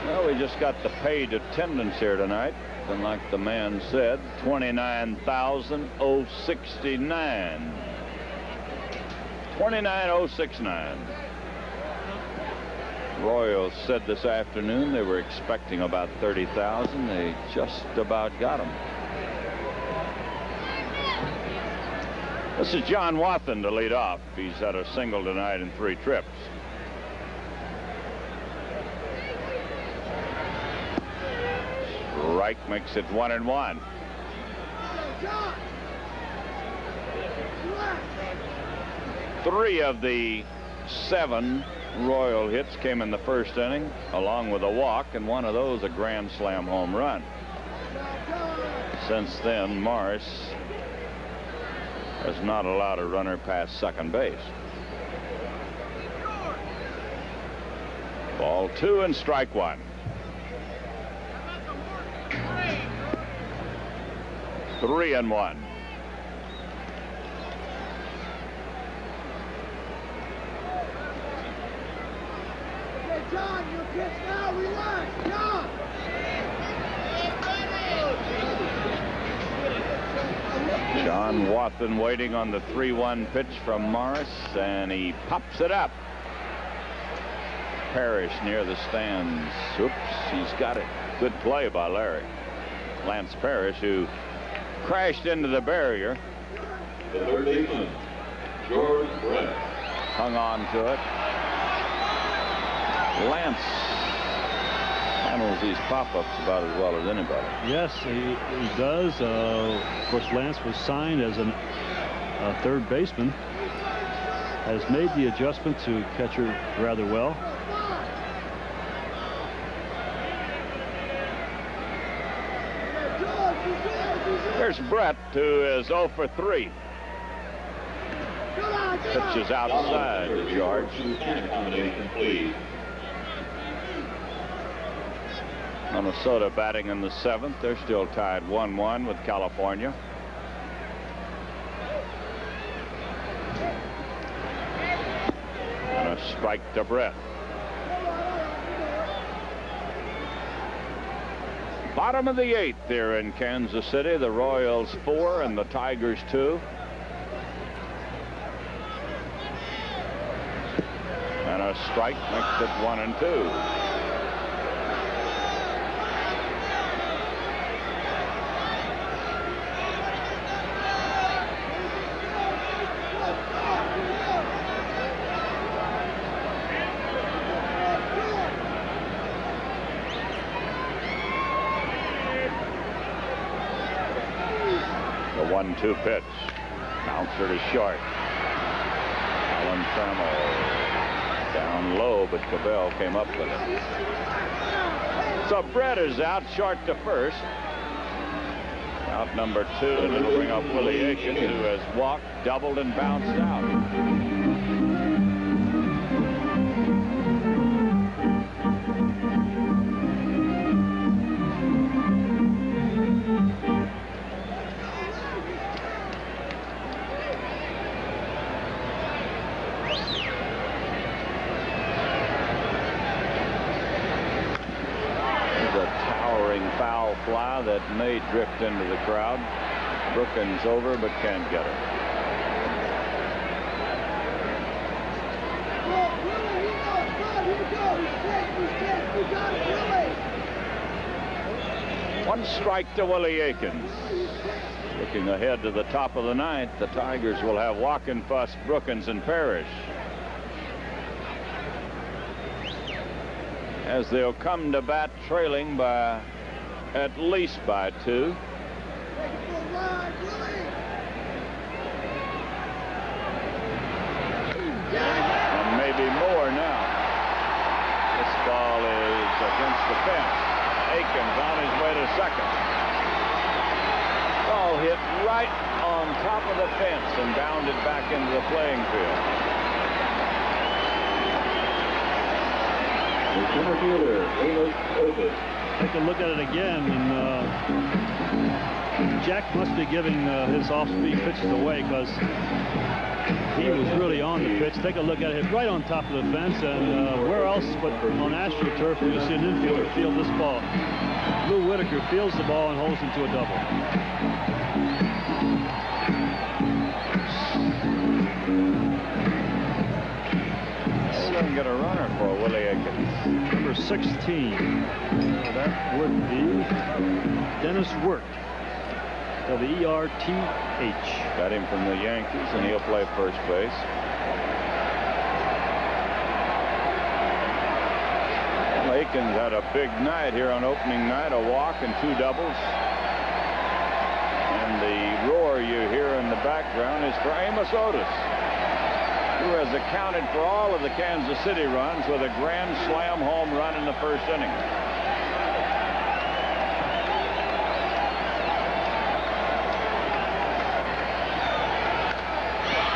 Well, we just got the paid attendance here tonight. And like the man said, 29,069. 29,069. Royals said this afternoon they were expecting about 30,000. They just about got them. This is John Wathan to lead off. He's had a single tonight in 3 trips. Strike makes it 1-1. 3 of the 7 Royal hits came in the first inning, along with a walk, and one of those a grand slam home run. Since then, Morris has not allowed a runner past second base. Ball 2 and strike 1. 3-1. John, you pitch now, relax, John. John Wathan waiting on the 3-1 pitch from Morris, and he pops it up. Parrish near the stands. Oops, he's got it. Good play by Larry. Lance Parrish, who crashed into the barrier. The third baseman, George Brett. Hung on to it. Lance handles these pop-ups about as well as anybody. Yes, he does. Of course, Lance was signed as a third baseman. Has made the adjustment to catcher rather well. Here's Brett, who is 0 for 3. Come on, Pitch is outside to George. 2-10 accommodation, please. Minnesota batting in the 7th. They're still tied 1-1 with California. And a strike to Brett. Bottom of the 8th there in Kansas City. The Royals 4 and the Tigers 2. And a strike makes it 1-2. The 1-2 pitch. Bouncer to short. Alan Trammell down low, but Cabell came up with it. So Brett is out short to first. Out number 2, and it'll bring up Willie Aikens, who has walked, doubled, and bounced out. Fly that may drift into the crowd. Brookins over, but can't get it. One strike to Willie Aikens. Looking ahead to the top of the 9th, the Tigers will have Walkenfuss, Brookins, and Parrish, as they'll come to bat trailing by at least by 2. And maybe more now. This ball is against the fence. Aikens on his way to second. Ball hit right on top of the fence and bounded back into the playing field. The center fielder, Amos Otis. Take a look at it again, and Jack must be giving his off-speed pitches away, because he was really on the pitch. Take a look at it, right on top of the fence, and where else but on AstroTurf will you see an infielder field this ball? Lou Whitaker fields the ball and holds him to a double. Doesn't get a runner for Willie Aikens. Number 16. That would be Dennis Wirt. W-E-R-T-H. Got him from the Yankees, and he'll play first base. Well, Aikens had a big night here on opening night, a walk and 2 doubles. And the roar you hear in the background is for Amos Otis, who has accounted for all of the Kansas City runs with a grand slam home run in the first inning.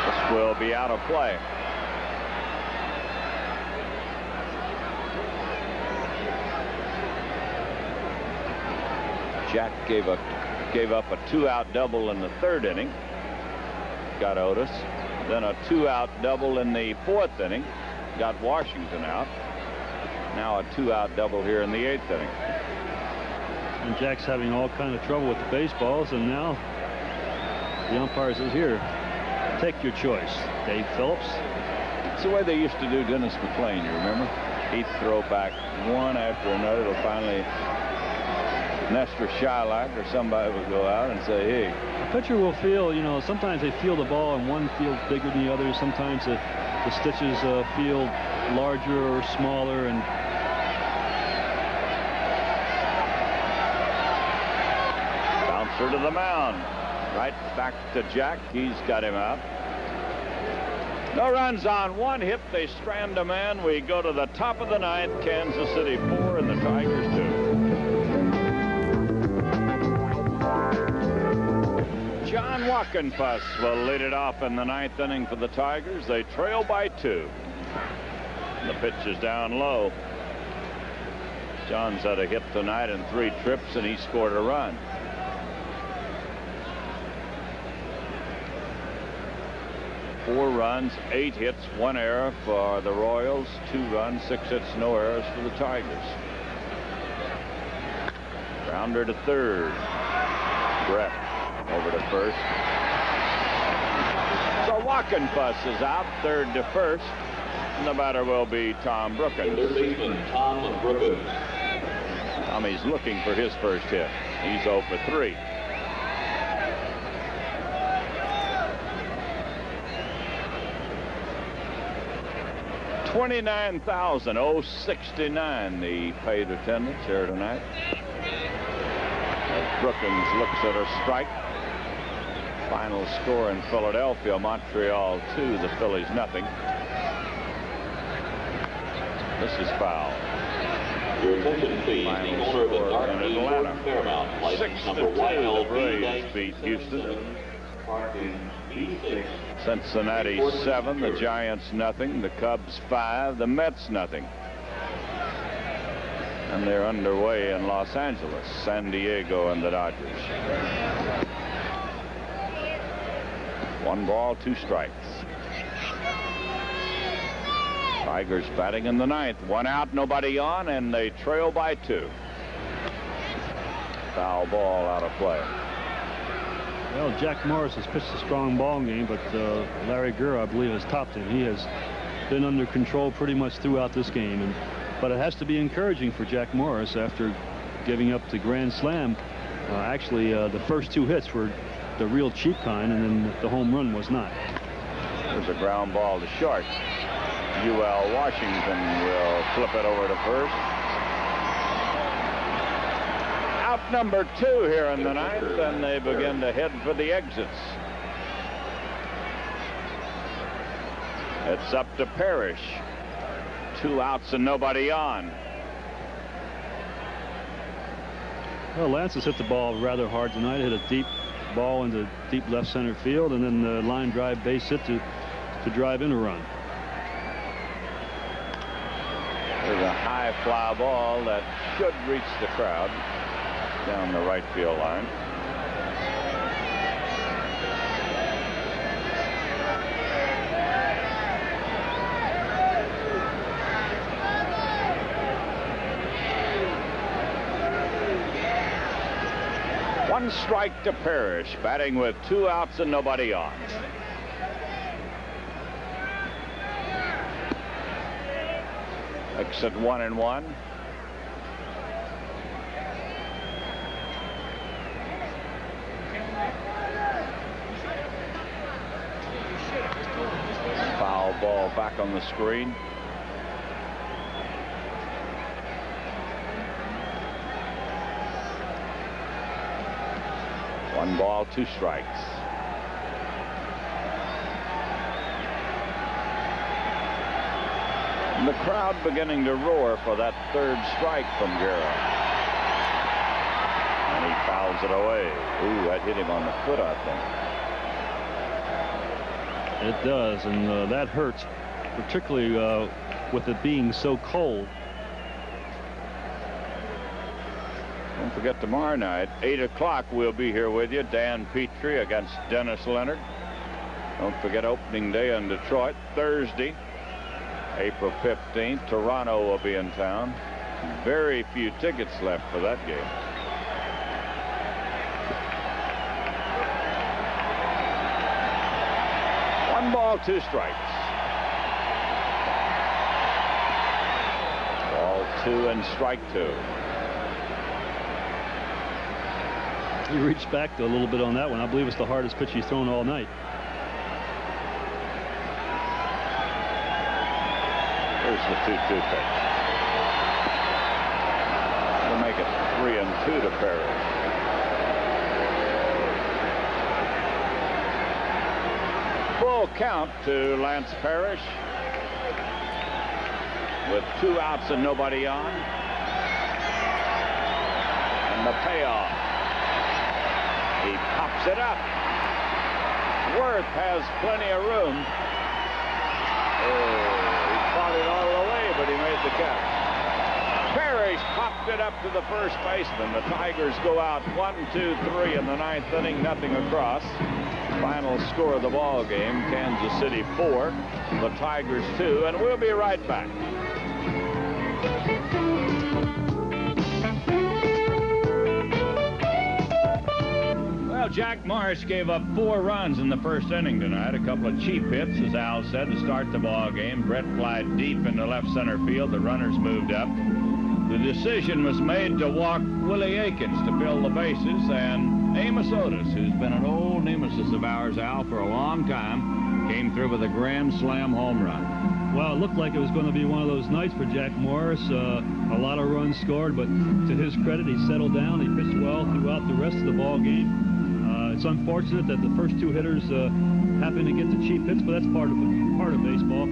This will be out of play. Jack gave up a 2-out double in the 3rd inning. Got Otis. Then a 2-out double in the 4th inning. Got Washington out. Now a 2-out double here in the 8th inning. And Jack's having all kind of trouble with the baseballs, and now the umpire says, here, take your choice, Dave Phillips. It's the way they used to do Dennis McLain, you remember? He'd throw back one after another till finally Nestor Shylock or somebody would go out and say, hey. A pitcher will feel, you know, sometimes they feel the ball and one feels bigger than the other. Sometimes the stitches feel larger or smaller. And bouncer to the mound. Right back to Jack. He's got him out. No runs on 1 hit. They strand a man. We go to the top of the 9th. Kansas City 4 and the Tigers 2. John Wockenfuss will lead it off in the 9th inning for the Tigers. They trail by 2. The pitch is down low. Johns had a hit tonight in 3 trips, and he scored a run. Four runs, 8 hits, 1 error for the Royals. 2 runs, 6 hits, no errors for the Tigers. Grounder to third. Brett over to first. So Wockenfuss is out, third to first. And the batter will be Tom Brookins. Third baseman Tom Brookins. Tommy's looking for his first hit. He's 0 for 3. $29,069 the paid attendance here tonight. As Brookins looks at a strike. Final score in Philadelphia, Montreal 2, the Phillies nothing. This is foul. Your attention please, Final the owner of the score Dark in Angel Atlanta. Fairmount, license 6-2, number the Braves beat Houston. Parking B6. Cincinnati 7, the Giants nothing, the Cubs 5, the Mets nothing. And they're underway in Los Angeles, San Diego, and the Dodgers. 1 ball, 2 strikes. Tigers batting in the 9th. 1 out, nobody on, and they trail by 2. Foul ball out of play. Well, Jack Morris has pitched a strong ball game, but Larry Gura, I believe, has topped him. He has been under control pretty much throughout this game. But it has to be encouraging for Jack Morris after giving up the grand slam. Actually, the first 2 hits were the real cheap kind, and then the home run was not. There's a ground ball to short. UL Washington will flip it over to first. Out number 2 here in the 9th, and they begin to head for the exits. It's up to Parrish. 2 outs and nobody on. Well, Lance has hit the ball rather hard tonight. Hit a deep ball into deep left center field, and then the line drive base hit to drive in a run. There's a high fly ball that should reach the crowd down the right field line. One strike to Parrish, batting with 2 outs and nobody on. Exit 1-1. Foul ball back on the screen. One ball, 2 strikes. And the crowd beginning to roar for that 3rd strike from Guerra. And he fouls it away. Ooh, that hit him on the foot, I think. It does, and that hurts, particularly with it being so cold. Don't forget tomorrow night, 8 o'clock, we'll be here with you. Dan Petrie against Dennis Leonard. Don't forget opening day in Detroit. Thursday, April 15th, Toronto will be in town. Very few tickets left for that game. One ball, 2 strikes. Ball 2 and strike 2. He reached back a little bit on that one. I believe it's the hardest pitch he's thrown all night. Here's the 2-2 pitch. We'll make it 3-2 to Parrish. Full count to Lance Parrish with 2 outs and nobody on. And the payoff. He pops it up. Worth has plenty of room. Oh, he fought it all the way, but he made the catch. Parrish popped it up to the first baseman. The Tigers go out 1-2-3 in the 9th inning, nothing across. Final score of the ball game, Kansas City 4, the Tigers 2, and we'll be right back. Well, Jack Morris gave up 4 runs in the first inning tonight. A couple of cheap hits, as Al said, to start the ball game. Brett flied deep into left center field. The runners moved up. The decision was made to walk Willie Aikens to fill the bases, and Amos Otis, who's been an old nemesis of ours, Al, for a long time, came through with a grand slam home run. Well, it looked like it was going to be one of those nights for Jack Morris. A lot of runs scored, but to his credit, he settled down. He pitched well throughout the rest of the ball game. It's unfortunate that the first 2 hitters happened to get the cheap hits, but that's part of baseball.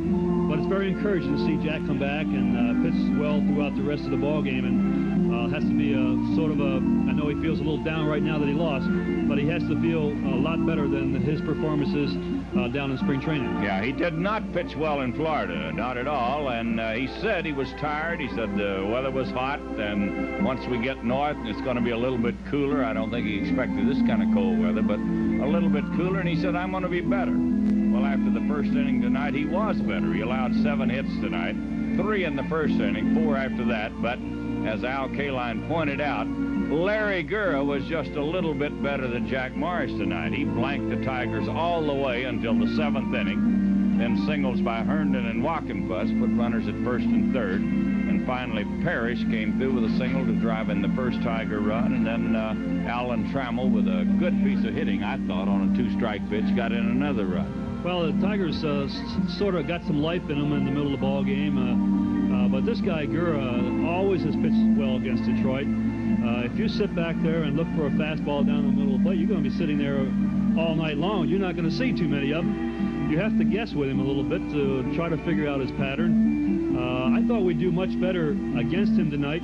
But it's very encouraging to see Jack come back and pitch well throughout the rest of the ball game. And has to be I know he feels a little down right now that he lost, but he has to feel a lot better than his performances down in spring training. Yeah, he did not pitch well in Florida, not at all. And he said he was tired. He said the weather was hot, and once we get north, it's going to be a little bit cooler. I don't think he expected this kind of cold weather, but a little bit cooler. And he said, I'm going to be better. Well, after the first inning tonight, he was better. He allowed 7 hits tonight, 3 in the first inning, 4 after that. But as Al Kaline pointed out, Larry Gura was just a little bit better than Jack Morris tonight. He blanked the Tigers all the way until the 7th inning. Then singles by Herndon and Walkenfuss put runners at first and third. And finally, Parrish came through with a single to drive in the first Tiger run. And then Alan Trammell, with a good piece of hitting, I thought, on a 2-strike pitch, got in another run. Well, the Tigers sort of got some life in them in the middle of the ball game. But this guy, Gura, always has pitched well against Detroit. If you sit back there and look for a fastball down the middle of the plate, you're going to be sitting there all night long. You're not going to see too many of them. You have to guess with him a little bit to try to figure out his pattern. I thought we'd do much better against him tonight.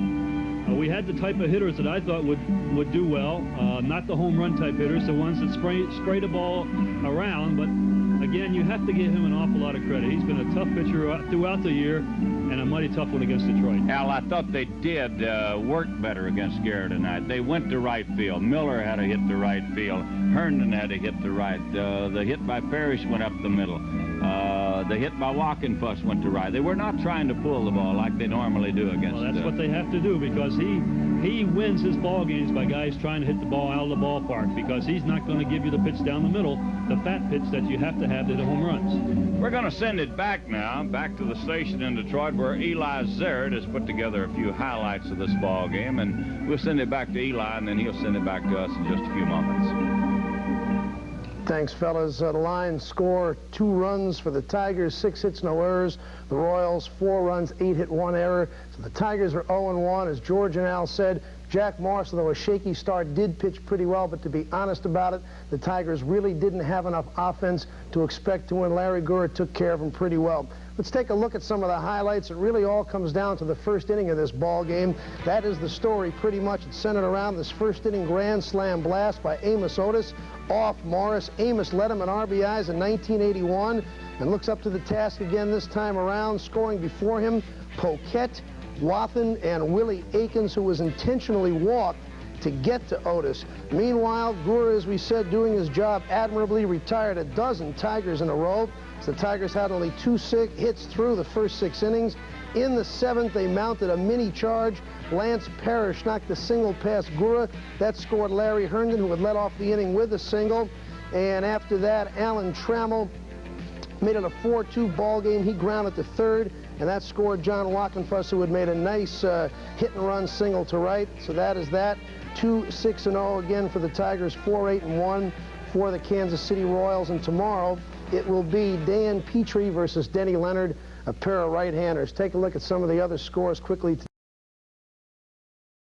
We had the type of hitters that I thought would do well, not the home run type hitters, the ones that spray the ball around. But again, you have to give him an awful lot of credit. He's been a tough pitcher throughout the year, and a mighty tough one against Detroit. Al, I thought they did work better against Gura tonight. They went to right field. Miller had a hit to right field. Herndon had a hit to right. The hit by Parrish went up the middle. The hit by Walkenfuss went to right. They were not trying to pull the ball like they normally do against. Well, that's what they have to do, because he wins his ball games by guys trying to hit the ball out of the ballpark, because he's not going to give you the pitch down the middle, the fat pitch that you have to have to hit home runs. We're going to send it back now, back to the station in Detroit, where Eli Zared has put together a few highlights of this ball game, and we'll send it back to Eli, and then he'll send it back to us in just a few moments. Thanks, fellas. The Lions score 2 runs for the Tigers, 6 hits, no errors. The Royals, 4 runs, 8 hit, 1 error. So the Tigers are 0-1. As George and Al said, Jack Morris, though a shaky start, did pitch pretty well, but to be honest about it, the Tigers really didn't have enough offense to expect to win. Larry Gura took care of him pretty well. Let's take a look at some of the highlights. It really all comes down to the first inning of this ball game. That is the story pretty much. It's centered around this first inning grand slam blast by Amos Otis off Morris. Amos led him in RBIs in 1981 and looks up to the task again this time around. Scoring before him, Poquette, Wathan, and Willie Aikens, who was intentionally walked to get to Otis. Meanwhile, Gura, as we said, doing his job admirably, retired a dozen Tigers in a row. So the Tigers had only 2 hits through the first 6 innings. In the 7th, they mounted a mini charge. Lance Parrish knocked a single past Gura. That scored Larry Herndon, who had led off the inning with a single. And after that, Alan Trammell made it a 4-2 ball game. He grounded to third, and that scored John Walkenfuss, who had made a nice hit-and-run single to right. So that is that. 2-6-0 again for the Tigers, 4-8-1 for the Kansas City Royals. And tomorrow, it will be Dan Petrie versus Denny Leonard, a pair of right-handers. Take a look at some of the other scores quickly today.